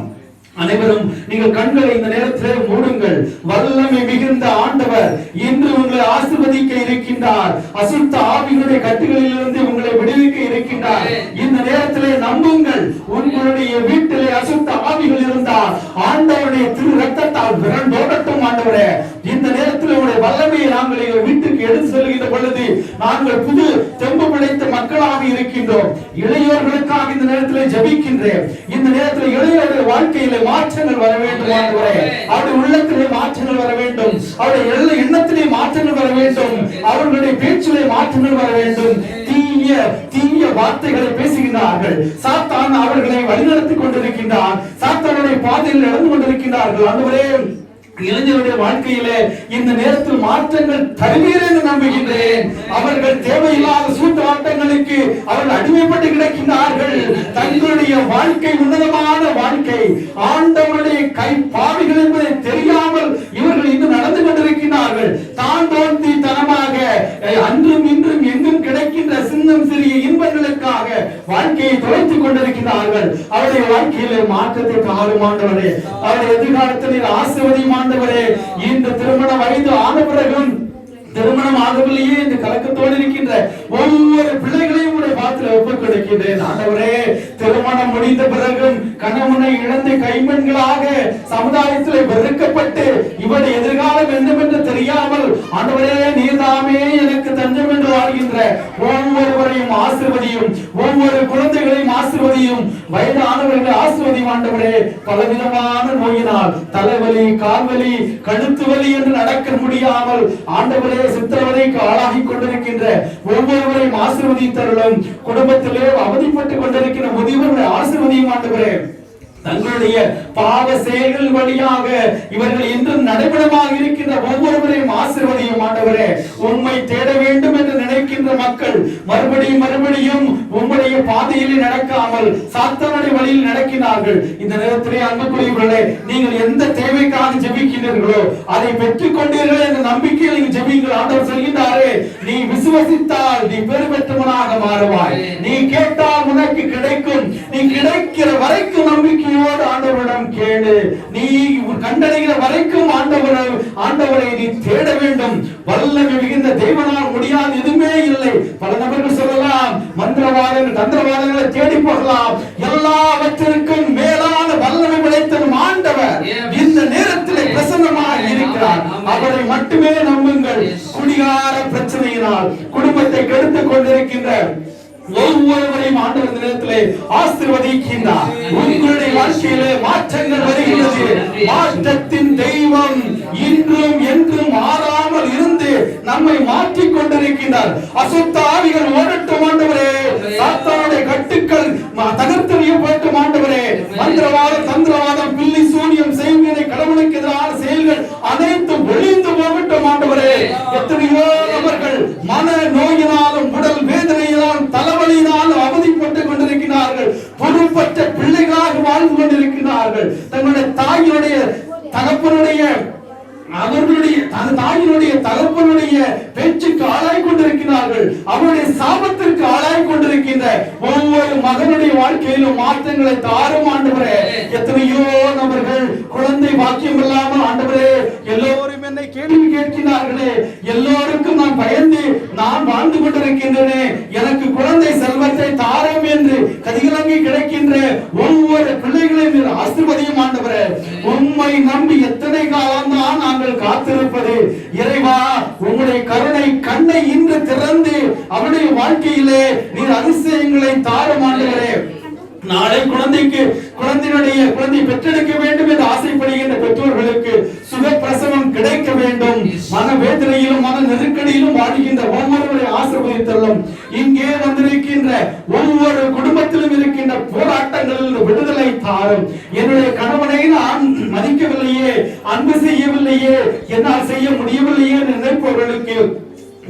அனைவரும் நீங்கள் கண்களை இந்த நேரத்திலே மூடுங்கள். வல்லமை மிகுந்த ஆண்டவர் இன்று உங்களை ஆசீர்வதிக்க இருக்கின்றார். அசுத்த ஆவிகளுடைய கட்டுகளில் இருந்து உங்களை விடுவிக்க இருக்கின்றார். இந்த நேரத்திலே நம்புங்கள். உங்களுடைய வீட்டிலே அசுத்த ஆவிகள் இருந்தால் ஆண்டவருடைய திரு ரத்தத்தால் விரண்டோடட்டும். ஆண்டவரே, இந்த நேரத்தில் உங்களுடைய வல்லமையை நாங்கள் எங்கள் வீட்டுக்கு எடுத்து செல்கின்ற பொழுது நாங்கள் புது தெம்பு படைத்த மக்களாக இருக்கின்றோம். இளையோர்களுக்காக இந்த நேரத்தில் ஜெபிக்கின்றேன். இந்த நேரத்தில் இளையோருடைய வாழ்க்கையில மாற்றங்கள் வர வேண்டும். ஆண்டவரே, அவருடைய உள்ளத்திலே மாற்றங்கள் வர வேண்டும். அவருடைய எண்ணத்திலே மாற்றங்கள் வர வேண்டும். அவர்களுடைய பேச்சிலே மாற்றங்கள் வர வேண்டும். தீய வார்த்தைகளை பேசுகின்றார்கள். சாத்தான் அவர்களை வழிநடத்திக் கொண்டிருக்கின்றார். சாத்தானுடைய பாதையில் நடந்து கொண்டிருக்கின்றார்கள். ஆண்டவரே, இளைஞருடைய வாழ்க்கையிலே இந்த நேரத்தில் மாற்றங்கள் தருவீர் என்று நம்புகின்றேன். அவர்கள் தேவையில்லாத சூத்தாட்டங்களுக்கு அவர்கள் அடிமைப்பட்டு கிடக்கின்றார்கள். தங்களுடைய வாழ்க்கை உன்னதமான வாழ்க்கை, ஆண்டவருடைய கை பாவிகள் என்பதை தெரியாமல் இவர்கள் இன்னும் நடந்து கொண்டிருக்கிறார்கள். தான் தோன்றி தனமாக அன்றும் இன்றும் எங்கும் கிடைக்கின்ற சின்னம் சிறிய இன்பங்களுக்காக வாழ்க்கையை தொலைத்துக் கொண்டிருக்கிறார்கள். அவருடைய வாழ்க்கையிலே மாற்றத்தை காணும் ஆண்டவரே. அவருடைய எதிர்காலத்தில் ஆசீர்வதியும் ஆண்டவரே. இந்த திருமண வயது ஆன பிறகும் திருமணம் ஆகவில்லையே இந்த கலக்கத்தோடு இருக்கின்ற ஒவ்வொரு பிள்ளைகளையும் உடைய பாத்திர ஒப்புக் கொடுக்கின்றேன். ஆண்டவரே, திருமணம் முடிந்த பிறகும் கணவனை இழந்த கைம்பெண்களாக சமுதாயத்தில் வெறுக்கப்பட்டு இவருடைய எதிர்காலம் என்னவென்று தெரியாமல் ஆண்டவரே நீர்தாமே எனக்கு தஞ்சம் என்று வாழ்கின்ற ஒவ்வொருவரையும் ஆசீர்வதியும். ஒவ்வொரு குழந்தைகளையும் ஆசீர்வதியும். வயதானவர்களை ஆசீர்வதியும். ஆண்டவரே, பலவிதமான நோயினால் தலைவலி, கால்வலி, கழுத்து வலி என்று நடக்க முடியாமல் ஆண்டவரே சித்திரவதைக்கு ஆளாகி கொண்டிருக்கின்ற ஒவ்வொருவரையும் ஆசீர்வதித்தருளும். குடும்பத்திலே அவதிப்பட்டுக் கொண்டிருக்கின்ற முதியவர்களை ஆசீர்வதியும். ஆண்டவரே, தங்களுடைய பாவ செயல்கள் வழியாக இவர்கள் இன்றும் நடைபெறமாக இருக்கின்ற ஒவ்வொருவரையும் ஆசீர்வதியும். ஆண்டவரே, உம்மை தேட வேண்டும் என்று நினைக்கின்ற மக்கள் மறுபடியும் உம்முடைய பாதையில் நடக்காமல் சாத்தானுடைய வழியில் நடக்கிறார்கள். இந்த நேரத்திலே அன்புக்குரியவர்களே, நீங்கள் எந்த தேவைக்காக ஜெபிக்கிறீர்களோ அதை பெற்றுக் கொண்டீர்கள் என்ற நம்பிக்கையில் நீங்கள் ஜெபிங்கள். ஆண்டவர் சொல்கின்றாரே, நீ விசுவசித்தால் நீ பெரு பெற்றவனாக மாறுவாய். நீ கேட்டால் உனக்கு கிடைக்கும். நீ கிடைக்கிற வரைக்கும் நம்பிக்கை ஆண்டவரிடம் கேளு. நீ கண்டடைகிற வரைக்கும் ஆண்டவரை நீ தேட வேண்டும். வல்லமை மிகுந்த தேவனால் முடியாது எதுவுமே இல்லை. பல நபர்கள் சொல்லலாம், மந்திரவாதங்கள் தந்திரவாதங்களை தேடி போகலாம். எல்லாவற்றிற்கும் மேலான வல்லமை படைத்த ஆண்டவர் இந்த நேரத்தில் பிரசன்னமாக இருக்கிறார். அவரை மட்டுமே நம்புங்கள். குடிகார பிரச்சனையினால் குடும்பத்தை கெடுத்துக் கொண்டிருக்கின்ற ஒவ்வொருவரையும் ஆண்டவர் இந்த நேரத்திலே ஆசீர்வதிக்கின்றார். உங்களுடைய வாழ்க்கையிலே மாற்றங்கள் வருகிறது. மாற்றத்தின் தெய்வம் இன்றும் என்றும் மாறாமல் இருந்து நம்மை மாற்றிக் கொண்டிருக்கின்றார். அசுத்த ஆவிகள் ஓடட்டும் ஆண்டவரே. சாத்தானுடைய கட்டுக்கள் தகர்த்தெறியப்படும் ஆண்டவரே. மந்திரவாதம், தந்திரவாதம், பில்லி சூனியம், செய்வினை, கடவுளுக்கு எதிரான செயல்கள் அனைத்தும் ஒழிந்து போகட்டும் ஆண்டவரே. எத்தனையோ நபர்கள் மன நோயினாலும் உடல் வேதனையினாலும் தலைவலியினாலும் அவதிப்பட்டுக் கொண்டிருக்கிறார்கள். பொறுப்பற்ற பிள்ளைகளாக வாழ்ந்து கொண்டிருக்கிறார்கள். தங்களுடைய தாயினுடைய தகப்பனுடைய அவர்களுடைய தாயினுடைய தகப்பனுடைய பேச்சுக்கு ஆளாய் கொண்டிருக்கிறார்கள். அவருடைய சாபத்திற்கு ஆளாய் கொண்டிருக்கின்ற ஒவ்வொரு மகனுடைய வாழ்க்கையிலும் மாற்றங்களை தாரும் ஆண்டவரே. எத்தனையோ நபர்கள் குழந்தை பாக்கியம் இல்லாமல் ஆண்டவரே எல்லோரும் என்னை கேள்வி கேட்கிறார்களே, எல்லோருக்கும் நான் பயந்து நான் வாழ்ந்து கொண்டிருக்கின்றேன், எனக்கு குழந்தை செல்வத்தை தாரும் என்று கதிகலங்கி கிடைக்கின்ற ஒவ்வொரு பிள்ளைகளையும் ஆசீர்வதியும் ஆண்டவரே. உம்மை நம்பி எத்தனை காலம் தான் நாங்கள் காத்திருப்பது. இறைவா, உங்களுடைய கருணை கண்ணை இன்று திறந்து அவருடைய வாழ்க்கையிலே நீர் அதிசயங்களை தாரும் ஆண்டவரே. நாளை குழந்தை பெற்றெடுக்க வேண்டும் என்று ஆசைப்படுகின்ற பெற்றோர்களுக்கு சுகப்பிரசவம் கிடைக்க வேண்டும். மனவேதனையிலும் மன நெருக்கடியிலும் வாழ்கின்ற ஒவ்வொருவரை ஆசீர்வதித்தள்ளும். இங்கே வந்திருக்கின்ற ஒவ்வொரு குடும்பத்திலும் இருக்கின்ற போராட்டங்களில் விடுதலை தாரும். என்னுடைய கணவனை நான் மதிக்கவில்லையே, அன்பு செய்யவில்லையே, என்னால் செய்ய முடியவில்லையே என்று நினைப்பவர்களுக்கு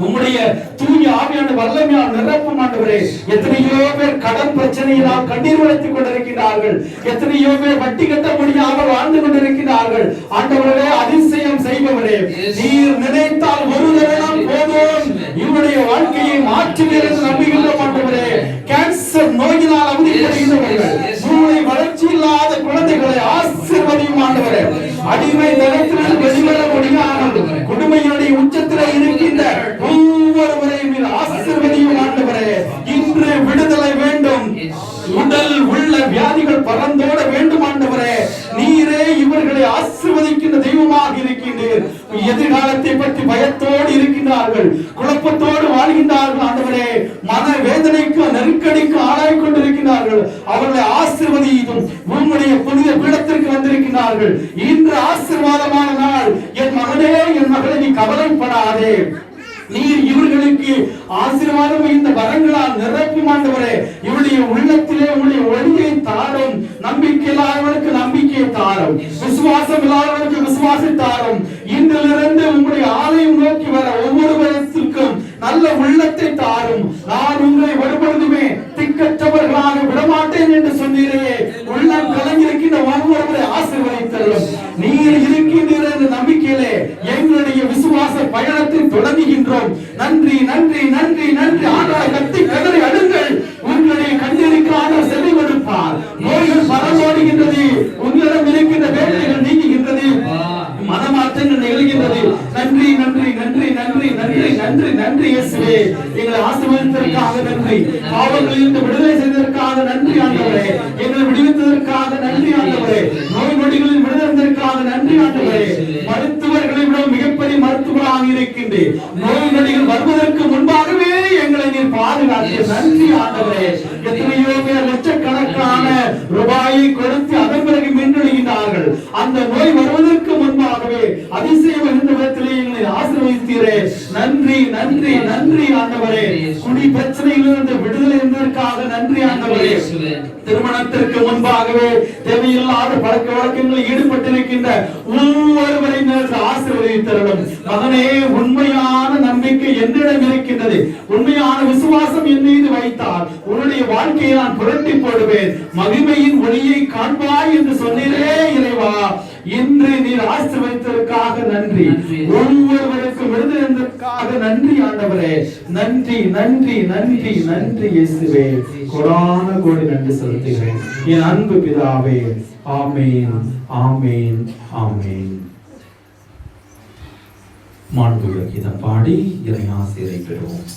உம்முடைய தூய ஆவியான வல்லமையால் நிரப்பும் ஆண்டவரே. எத்தனையோ பேர் கடன் பிரச்சனையினால் கண்ணீர் வளைத்துக் கொண்டிருக்கிறார்கள். எத்தனையோ பேர் வட்டி கட்ட முடியாமல் வாழ்ந்து கொண்டிருக்கிறார்கள். ஆண்டவரே, அதிசயம் செய்பவரே, நீர் நினைத்தால் ஒரு தருணம் போதும் இவருடைய வாழ்க்கையை மாற்றுவீர் என்று நம்புகின்றோம் ஆண்டவரே. கேன்சர் நோயினால் அவதிப்படுகின்றவர்கள், மூளை வளர்ச்சி இல்லாத குழந்தைகளை ஆசீர்வதியும் ஆண்டவரே. அடிமை தளத்தில் வெளிவர முடியாமல் கொடுமையினுடைய உச்சத்தில் இருக்கின்ற ஒவ்வொருவரையும் ஆசீர்வதியும் ஆண்டவரே. இன்று விடுதலை வேண்டும். உடல் உள்ள வியாதிகள் பறந்தோட வேண்டும் ஆண்டவரே. நீரே இவர்களை ஆசீர்வதிக்கின்ற தெய்வமாக இருக்கின்றீர். எதிர்காலத்தை பற்றி பயத்தோடு இருக்கின்றார்கள், குழப்பத்தோடு வாழ்கின்றார்கள் ஆண்டவரே. மன வேதனைக்கு நெருக்கடிக்கு ஆளாய் கொண்டிருக்கிறார்கள். அவர்களை ஆசீர்வதியும். உம்முடைய புனித பீடத்திற்கு வந்திருக்கிறார்கள். இன்று ஆசீர்வாதமான நாள். என் மகனே, என் மகளை, நீ கவலைப்படாதே. நீர் இவர்களுக்கு ஆசீர்வாதம் இந்த வரங்களால் நிரப்பும் ஆண்டவரே. இவருடைய உள்ளத்திலே உங்களுடைய ஒளியை தாரும். நம்பிக்கை இல்லாதவர்களுக்கு நம்பிக்கையை தாரும். விசுவாசம் இல்லாதவர்களுக்கு விசுவாசத்தை தாரும். இன்றிலிருந்து உங்களுடைய ஆலயம் நோக்கி வர ஒவ்வொருவருக்கும் நல்ல உள்ளத்தை தாரும். நான் உங்களை வரும்பொழுதுமே திக்கற்றவர்களாக விடமாட்டேன் என்று சொன்னீரே. உள்ளம் கலங்கியிருக்கின்ற ஒவ்வொருவரை ஆசீர்வதித்தருளும். நீர் இருக்கின்றீர் என்ற நம்பிக்கையிலே எங்களுடைய விசுவாச பயணத்தை தொடங்குகின்றோம். நன்றி, நன்றி, நன்றி, நன்றி. ஆண்டவரை கத்தி கதறி அழுங்கள். உங்களுடைய கண்ணீருக்காக செவி கொடுப்பார். நோய்கள் பரவோடுகின்றது. உங்களிடம் இருக்கின்ற வேதனைகள் நீங்குகின்றது. மனமாற்றங்கள் நிகழ்கின்றது. நன்றி, நன்றி, நன்றி, நன்றி, நன்றி, நன்றி, நன்றி இயேசுவே. எங்களை ஆசீர்வதித்ததற்காக நன்றி. பாவங்களிலிருந்து விடுதலை செய்ததற்காக நன்றி ஆண்டவரே. எங்களை விடுவித்ததற்காக நன்றி ஆண்டவரே. நோய் நொடிகளில் விடுதலைக்காக நன்றி ஆண்டவரே. மருத்துவர்களை விட மிகப்பெரிய மருத்துவராக இருக்கின்றேன். நோய் நொடிகள் வருவதற்கு முன்பாகவே எங்களை நீர் பாதுகாத்து நன்றி ஆண்டவரே. எத்தனையோ பேர் லட்சக்கணக்கான ரூபாயை கொடுத்து அதன் பிறகு மீண்டெழுகின்றார்கள். அந்த நோய் வருவதற்கு முன்பாகவே அதிசயம் என்ற விதத்திலே எங்களை ஆசீர்வதித்தீரே. நன்றி, நன்றி, நன்றி ஆண்டவரே. குடி பிரச்சனையிலிருந்து விடுதலை என்பதற்காக நன்றி ஆண்டவரே. திருமணத்திற்கு முன்பாகவே தேவையில்லாத பழக்க வழக்கங்களில் ஈடுபட்டிருக்கின்ற ஒவ்வொருவரையும் ஆசீர்வதித்தருளும். மகனே, உண்மையான நம்பிக்கை என்னிடம் இருக்கின்றது. உண்மையான விசுவாசம் என் மீது வைத்தால் உன்னுடைய வாழ்க்கையை நான் புரட்டி போடுவேன். மகிமையின் ஒளியை காண்பாய் என்று சொன்னீரே இறைவா. இன்று நீர் ஆசீர்வதித்ததற்காக நன்றி. ஒவ்வொருவருக்கும் விடுதலைக்காக நன்றி ஆண்டவரே. நன்றி, நன்றி, நன்றி, நன்றி இயேசுவே. கோடான கோடி நன்றி செலுத்துகிறேன் என் அன்பு பிதாவே. ஆமேன், ஆமேன், ஆமேன். மாண்புமிகு கீதம் பாடி இறை ஆசீரை பெறுவோம்.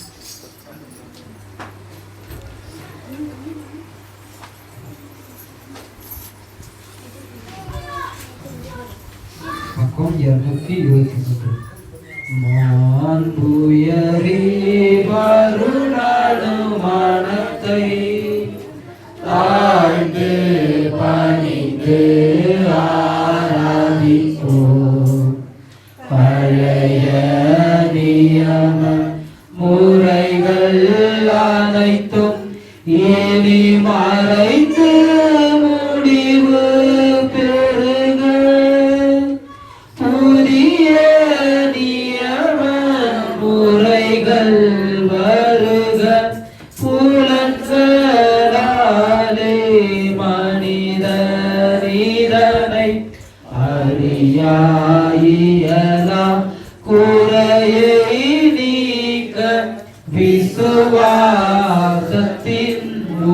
பக்கம் 223. மாண்புயரே வருணாடு மனத்தை தாழ்ந்து பணிந்து ஆராதிப்போம். பழைய நியம முறைகள் அனைத்தும் இனி மறைத்து முடிவு பெறுக. புதிய நியம முறைகள் வருக. புலன்களாலே அறியாயியலாம் குறையை நீக்க விசுவாசத்தின்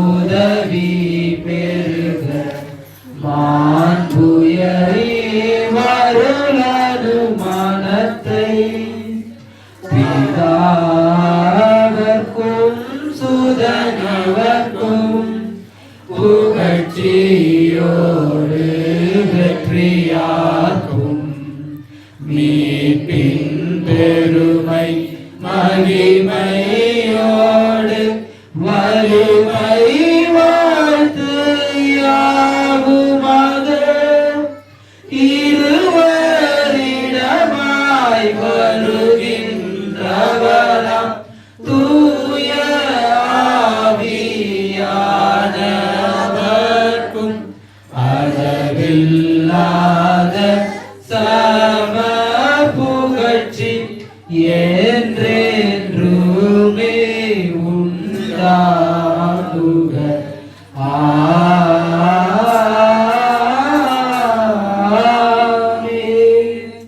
உதவி பெருக மாண்புயரி வருளது மனத்தை பிதாவர்க்கும் சுதனவர்க்கும் புகழ்ச்சியோடு வெற்றியாக்கும் மீட்பின் பெருமை மகிமையோடு வலிமை வாழ்த்து யாவுமாக இருவரிடமாய் வருகின்றவராம் தூய ஆவியானவர்க்கும் அளவில்லாத சம புகழ்ச்சி என்றென்றுமே உண்டாகுக. ஆமென்.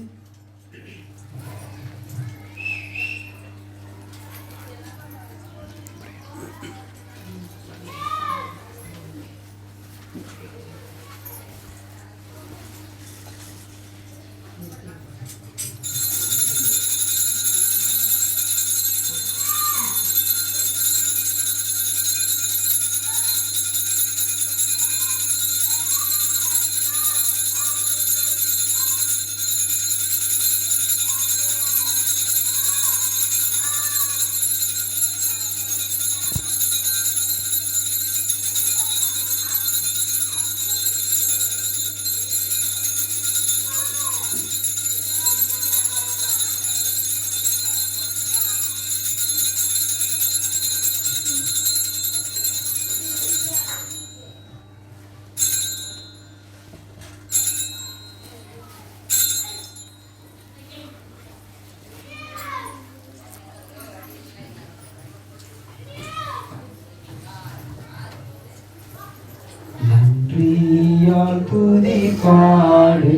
நன்றியால் துதி பாடு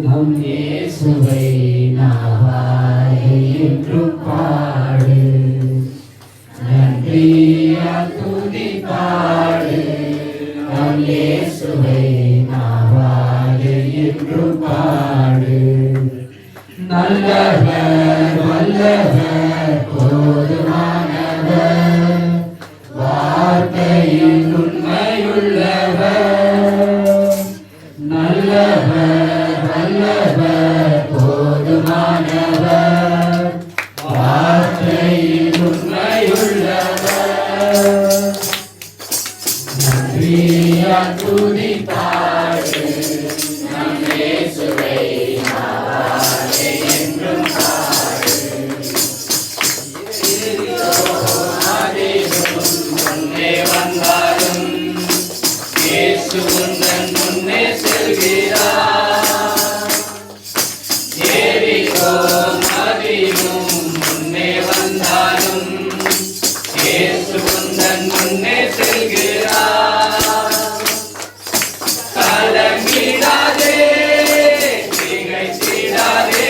நம் இயேசுவை நாவாய் என்றும் பாடு. நன்றியால் துதி பாடு நம் இயேசுவை நாவாய் என்றும் பாடு. நல்லவர் வல்லவர் போதுமானவர் வார்த்தையில் உண்மையுள்ளவர். நல்லவர் வல்லவர் போதுமானவர் வார்த்தையில் உண்மையுள்ளவர். நன்றியால் துதி பாடு நம் இயேசுவை நாவாலே என்றும் பாடு. முன்னே வந்தாலும் இயேசு உந்தன் முன்னே செல்கிறார். எரிகோ மதிலும் முன்னே வந்தாலும் இயேசு உந்தன் முன்னே செல்கிறார். கலங்கிடாதே திகைத்திடாதே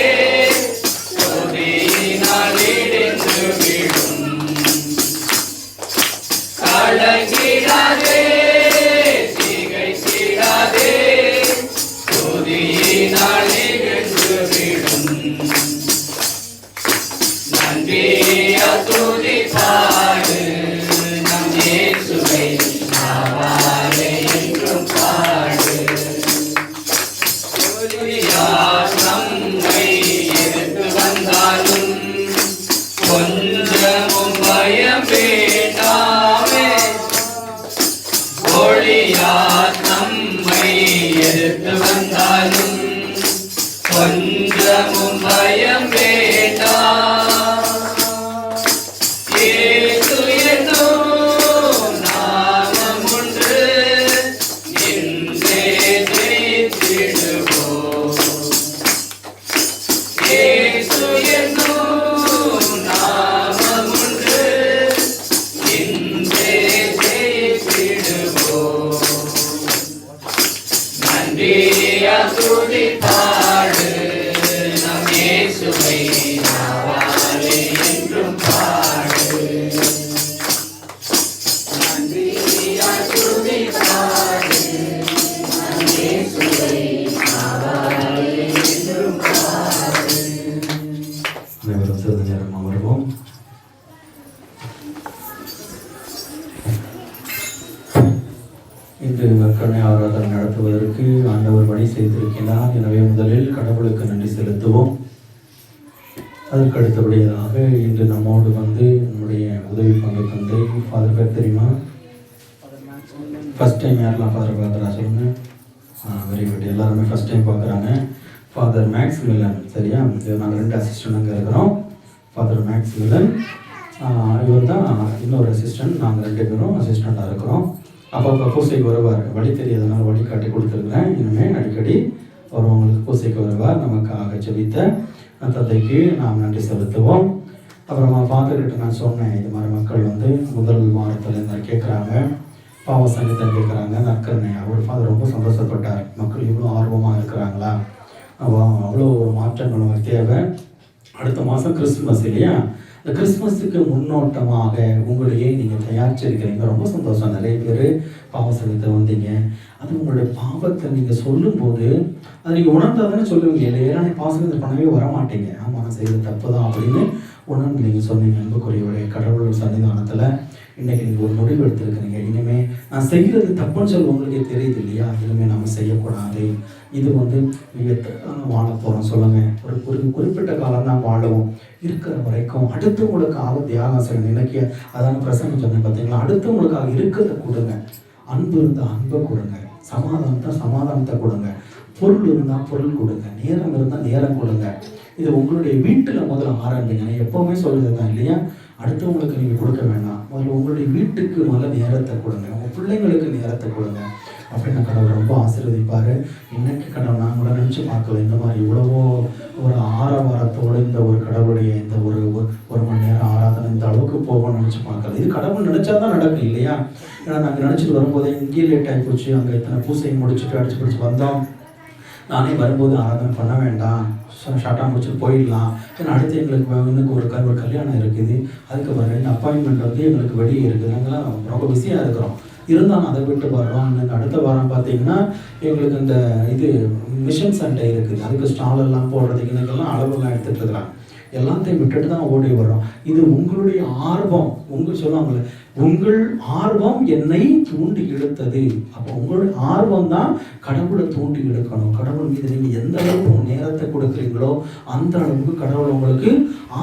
துதியினால் இடிந்து விடும். கலங்கிடாதே திகைத்திடாதே துதியினால் இடிந்து விடும். நன்றியால் துதி பாடு நம் இயேசுவை நாவாலே என்றும் பாடு. நம்மை எதிர்த்து வந்தாலும் கொஞ்சமும் பயம் வேண்டாமே. ஒளியார் நம்மை எதிர்த்து வந்தாலும் கொஞ்சமும் பயம் வேண்டாம். இயேசு என்னும் நாமம் ஒன்று இன்றே ஜெயித்திடுவோம். இயேசு என்னும் நாமம் ஒன்று இன்றே ஜெயித்திடுவோம். நன்றியால் துதிப்பாடு நம் இயேசுவை நாவாலே என்றும் பாடு நன்றியால் துதிப்பாடு நம் இயேசுவை நாவாலே என்றும் பாடு. அனைவரும் சிறிது நேரம் அமர்வோம். இன்று நற்கருணை ஆராதனை நடத்துவதற்கு ஆண்டவர் வழி செய்திருக்கிறார். எனவே முதலில் கடவுளுக்கு நன்றி செலுத்துவோம். அதற்கு அடுத்தபடியாக இன்று நம்மோடு வந்து நம்முடைய உதவி பங்கு தந்தை ஃபாதர் பேர் தெரியுமா? ஃபர்ஸ்ட் டைம் யாரெல்லாம் ஃபாதர் பார்க்குறா சொல்லுங்க. Very good. எல்லாருமே ஃபர்ஸ்ட் டைம் பார்க்குறாங்க. ஃபாதர் மேக்ஸ் மில்லன், சரியா? நாங்கள் 2 அசிஸ்டன்ட் அங்கே இருக்கிறோம். ஃபாதர் மேக்ஸ் மில்லன் இவர் தான் இன்னொரு அசிஸ்டன்ட். நாங்கள் 2 பேரும் அசிஸ்டண்ட்டாக இருக்கிறோம். அப்போ பூசைக்கு வருவார். வழி தெரியாதனால வழி காட்டி கொடுத்துருக்குறேன். இனிமேல் அடிக்கடி அவங்களுக்கு பூசைக்கு வருவார். நமக்காக ஜெபித்த தந்தைக்கு நாம் நன்றி செலுத்துவோம். அப்புறமா ஃபாதர்கிட்ட நான் சொன்னேன், இது மாதிரி மக்கள் வந்து முதல் வாரத்தில் இந்த கேட்குறாங்க, பாவ சங்கீதம் கேட்குறாங்க, நற்கருணை. அவர் ஃபாதர் ரொம்ப சந்தோஷப்பட்டார். மக்கள் இவ்வளோ ஆர்வமாக இருக்கிறாங்களா, அவ்வளோ ஒரு மாற்றங்கள் நமக்கு தேவை. அடுத்த மாதம் கிறிஸ்துமஸ் இல்லையா? இந்த கிறிஸ்துமஸுக்கு முன்னோட்டமாக உங்களையே நீங்கள் தயாரிச்சிருக்கிறீங்க. ரொம்ப சந்தோஷம். நிறைய பேர் பாவ சங்கீதத்தை வந்தீங்க. அது உங்களுடைய பாவத்தை நீங்கள் சொல்லும்போது அது நீங்கள் உணர்ந்தால் தானே சொல்லுவீங்க. இல்லையா நீ பாவ சங்கீதம் பண்ணவே வர மாட்டீங்க. ஆமாம், நான் செய்வது தப்பு தான் அப்படின்னு உணர்ந்து நீங்கள் சொன்னீங்க. அன்புக்குரியவருடைய கடவுள் சன்னிதானத்தில் இன்றைக்கி நீங்கள் ஒரு முடிவு எடுத்துருக்கிறீங்க. இனிமேல் நான் செய்கிறது தப்புன்னு சொல்லி உங்களுக்கே தெரியுது இல்லையா? இனிமேல் நம்ம செய்யக்கூடாது. இது வந்து எத்தனை காலம் வாழ போகிறோம் சொல்லுங்கள்? ஒரு குறிப்பிட்ட காலம் தான் வாழவும். இருக்கிற வரைக்கும் அடுத்தவங்களுக்காக தியாகம் செய்யணும். இன்னைக்கு அதான பிரசங்கம் சொன்னேன் பார்த்தீங்களா? அடுத்தவங்களுக்காக இருக்கிறத கொடுங்க. அன்பு இருந்தால் அன்பை கொடுங்க. சமாதானத்தை கொடுங்க. பொருள் இருந்தால் பொருள் கொடுங்க. நேரம் இருந்தால் நேரம் கொடுங்க. இது உங்களுடைய வீட்டில் முதல்ல ஆரம்பிங்க. நான் எப்போவுமே சொல்கிறது தான் இல்லையா? அடுத்தவங்களுக்கு நீங்கள் கொடுக்க வேண்டாம். முதல்ல உங்களுடைய வீட்டுக்கு முதல்ல நேரத்தை கொடுங்க. உங்கள் பிள்ளைங்களுக்கு நேரத்தை கொடுங்க. அப்படின்னு கடவுள் ரொம்ப ஆசீர்வதிப்பார். இன்னைக்கு கடவுள் நான் கூட நினச்சி பார்க்கல. இந்த மாதிரி இவ்வளவோ ஒரு ஆரவாரத்தோடு இந்த ஒரு கடவுளுடைய இந்த ஒரு மணி நேரம் ஆராதனை இந்த அளவுக்கு போகணும்னு நினச்சி பார்க்கல. இது கடவுள் நினச்சா தான் நடக்கும் இல்லையா? ஏன்னா நாங்கள் நினச்சிட்டு வரும்போதே இங்கேயே லேட் ஆகி போச்சு. அங்கே இத்தனை பூசையை முடிச்சுட்டு அடிச்சு பிடிச்சி வந்தோம். நானே வரும்போது ஆராதனை பண்ண வேண்டாம், ஷார்ட்டாக முடிச்சுட்டு போயிடலாம். ஏன்னா அடுத்து எங்களுக்கு இன்னுக்கு ஒரு கல்யாணம் இருக்குது. அதுக்கப்புறம் 2 அப்பாயின்மெண்ட் வந்து எங்களுக்கு வெளியே இருக்குது. நாங்களாம் ரொம்ப பிஸியாக இருக்கிறோம். இருந்தாலும் அதை விட்டு வர்றோம். இன்னும் அடுத்த வாரம் பார்த்தீங்கன்னா எங்களுக்கு இந்த இது மிஷன் சண்டே இருக்குது. அதுக்கு ஸ்டாலெல்லாம் போடுறதுக்கு இன்னைக்கெல்லாம் அளவுலாம் எடுத்துகிட்டு இருக்கிறாங்க. எல்லாத்தையும் விட்டுட்டு தான் ஓடி வர்றோம். இது உங்களுடைய ஆர்வம். சொல்லுவாங்கள்ல, உங்கள் ஆர்வம் என்னை தூண்டி இழுத்தது. அப்போ உங்களுடைய ஆர்வம் தான் கடவுளை தூண்டி இழுக்கணும். கடவுள் மீது நீங்கள் எந்த அளவுக்கு நேரத்தை கொடுக்குறீங்களோ அந்த அளவுக்கு கடவுள் உங்களுக்கு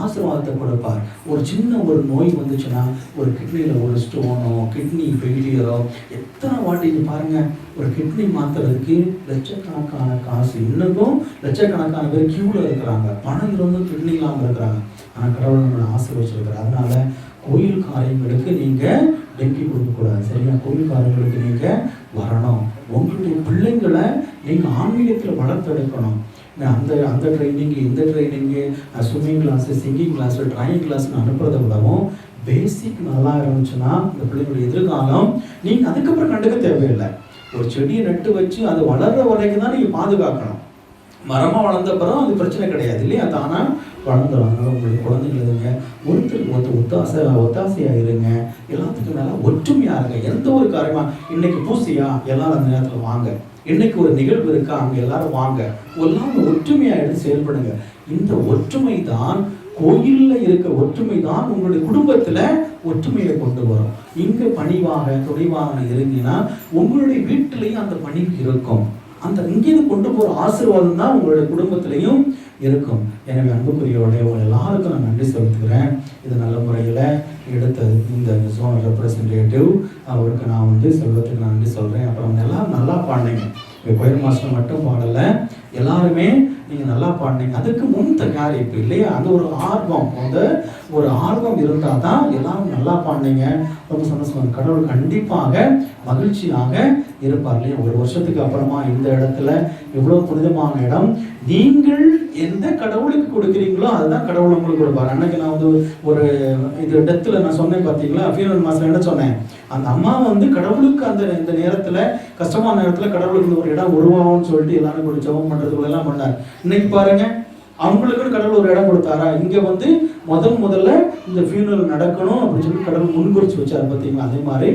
ஆசீர்வாதத்தை கொடுப்பார். ஒரு சின்ன ஒரு நோய் வந்துச்சுன்னா, ஒரு கிட்னியில் ஒரு ஸ்டோனோ கிட்னி ஃபெயிலியரோ, எத்தனை வாட்டி பாருங்கள், ஒரு கிட்னி மாற்றுறதுக்கு லட்சக்கணக்கான காசு. இன்னும் லட்சக்கணக்கான பேர் கியூவில் இருக்கிறாங்க. பணம் இருந்தும் கிட்னி இல்லாமல் இருக்கிறாங்க. ஆனால் கடவுள் நம்மளை ஆசீர்வதிச்சிருக்கிறார். அதனால கோயில் காரியங்களுக்கு நீங்கள் டெங்கி கொடுக்கக்கூடாது, சரியா? கோயில் காரியங்களுக்கு நீங்கள் வரணும். உங்களுடைய பிள்ளைங்களை நீங்கள் ஆன்மீகத்தில் வளர்த்தெடுக்கணும். அந்த ட்ரைனிங்கு, இந்த training, swimming class, singing class, drawing கிளாஸ்னு அனுப்புறதை விடவும் பேசிக் நல்லா இருந்துச்சுன்னா இந்த பிள்ளைங்களுடைய எதிர்காலம் நீங்கள் அதுக்கப்புறம் கண்டுக்க தேவையில்லை. ஒரு செடியை நட்டு வச்சு அது வளர்கிற வரைக்கும் தான் நீங்கள் பாதுகாக்கணும். மரமாக வளர்ந்த பிறகு அது பிரச்சனை கிடையாது இல்லையா? தானாக வளர்ந்துடும். அதனால் உங்களுக்கு குழந்தைகள் இருங்க, ஒருத்தருக்கு ஒத்தாசையாக இருங்க. எல்லாத்துக்கும் மேலே ஒற்றுமையாக இருங்க. எந்த ஒரு காரியமாக இன்னைக்கு பூசையா, எல்லாரும் அந்த நேரத்தில் வாங்க. இன்னைக்கு ஒரு நிகழ்வு இருக்கா, அங்கே எல்லாரும் வாங்க. எல்லாரும் ஒற்றுமையாக எடுத்து செயல்படுங்க. இந்த ஒற்றுமை தான் கோயிலில் இருக்க ஒற்றுமை தான் உங்களுடைய குடும்பத்தில் ஒற்றுமையை கொண்டு வரும். இங்கே பணிவாக துணிவாக இருந்தீங்கன்னா உங்களுடைய வீட்டிலையும் அந்த பணிவு இருக்கும். அந்த இங்கேருந்து கொண்டு போகிற ஆசீர்வாதம் தான் உங்களுடைய குடும்பத்திலையும் இருக்கும். எனவே அன்புக்குரியவருடைய எல்லாருக்கும் நான் நன்றி செலுத்துகிறேன். இது நல்ல முறையில் எடுத்த இந்த ஜோன் ரெப்ரசன்டேட்டிவ் அவருக்கு நான் செல்வத்துக்கு நான் நன்றி சொல்கிறேன். அப்புறம் எல்லாரும் நல்லா பாடினீங்க. கொயர் மாஸ்டர் மட்டும் பாடலை, எல்லாருமே நீங்க நல்லா பாடுனீங்க. அதுக்கு முன் தயாரிப்பு இல்லையா? அந்த ஒரு ஆர்வம், அந்த ஒரு ஆர்வம் இருந்தால் தான் எல்லாரும் நல்லா பாடுனீங்க, ரொம்ப சந்தோஷம். கடவுள் கண்டிப்பாக மகிழ்ச்சியாக இருப்பார் இல்லையா? ஒரு வருஷத்துக்கு அப்புறமா இந்த இடத்துல இவ்வளவு புனிதமான இடம், நீங்கள் எந்த கடவுளுக்கு கொடுக்குறீங்களோ அதுதான் கடவுள் உங்களுக்கு கொடுப்பார். அன்னைக்கு நான் வந்து ஒரு இது டெத்தில் நான் சொன்னேன் பார்த்தீங்களா, ஃபியூனல் மாதம் என்ன சொன்னேன், அந்த அம்மா வந்து கடவுளுக்கு அந்த இந்த நேரத்தில் கஷ்டமான நேரத்தில் கடவுளுக்கு ஒரு இடம் உருவாகும்னு சொல்லிட்டு எல்லாரும் கூட ஜெபம் பண்ணுறதுக்குள்ள எல்லாம் பண்ணார். இன்னைக்கு பாருங்க, அவங்களுக்குன்னு கடவுள் ஒரு இடம் கொடுத்தாரா? இங்கே வந்து முதல்ல இந்த ஃபியூனல் நடக்கணும் அப்படின்னு சொல்லி கடவுள் முன்குறிச்சு வச்சார் பார்த்தீங்களா? அதே மாதிரி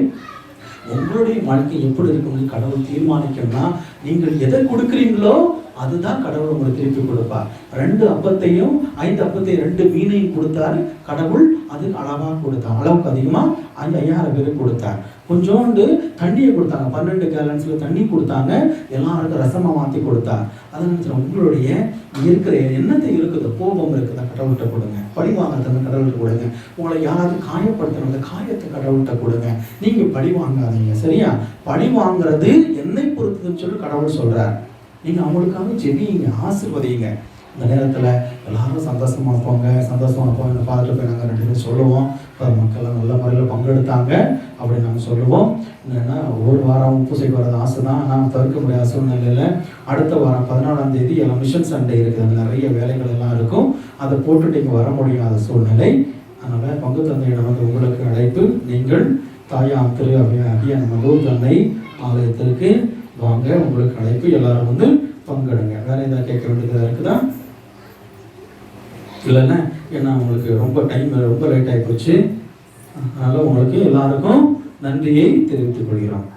உங்களுடைய வாழ்க்கை எப்படி இருக்கும்னு கடவுள் தீர்மானிக்கணும்னா, நீங்கள் எதை கொடுக்குறீங்களோ அதுதான் கடவுள் உங்களுக்கு திருப்பி கொடுப்பார். 2 அப்பத்தையும் 5 அப்பத்தையும் 2 மீனையும் கொடுத்தாரு கடவுள். அதுக்கு அளவா கொடுத்தார், அளவுக்கு அதிகமா 5000 பேருக்கு கொடுத்தார். கொஞ்சோண்டு தண்ணியை கொடுத்தாங்க, 12 கேலன்ஸ்ல தண்ணி கொடுத்தாங்க, எல்லாருக்கும் ரசமா மாற்றி கொடுத்தார். அதனால உங்களுடைய இருக்கிற என்னத்தை இருக்குது, கோபம் இருக்குதா கடவுள்கிட்ட கொடுங்க, பழி வாங்குறத கடவுள்கிட்ட கொடுங்க, உங்களை யாராவது காயப்படுத்துறவங்க காயத்தை கடவுள்கிட்ட கொடுங்க. நீங்க பழி வாங்காதீங்க, சரியா? பழி வாங்குறது என்னை பொறுத்ததுன்னு சொல்லி கடவுள் சொல்றார். நீங்க அவங்களுக்காக ஜெபிங்க, ஆசீர்வதிங்க. இந்த நேரத்தில் எல்லாரும் சந்தோஷமா போங்க, சந்தோஷமா போங்க. பார்த்துட்டு போய் நாங்கள் 2 பேரும் சொல்லுவோம், மக்கள்லாம் நல்ல முறையில் பங்கெடுத்தாங்க அப்படின்னு நாங்கள் சொல்லுவோம். என்னென்னா ஒரு வாரம் பூசைக்கு வரது ஆசை தான், ஆனால் தவிர்க்க முடியாத சூழ்நிலையில் அடுத்த வாரம் 14ஆம் தேதி எல்லாம் மிஷன் சண்டே இருக்குது, நிறைய வேலைகள் எல்லாம் இருக்கும், அதை போட்டுட்டு இங்கே வர முடியாத சூழ்நிலை. அதனால் பங்கு தந்தையிடம் வந்து உங்களுக்கு அழைப்பு, நீங்கள் தாயாம் திரு அபியான் மகூத் அன்னை ஆலயத்திற்கு வாங்க, உங்களுக்கு அழைப்பு, எல்லாரும் வந்து பங்கெடுங்க. வேற ஏதாவது கேட்க வேண்டியதாக இருக்குதா? இல்லைன்னா ஏன்னா உங்களுக்கு ரொம்ப டைம் ரொம்ப லேட் ஆகி போச்சு. அதனால உங்களுக்கு எல்லாருக்கும் நன்றியை தெரிவித்துக் கொள்கிறோம்.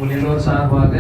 உங்கள் எல்லோரும் சார்பாக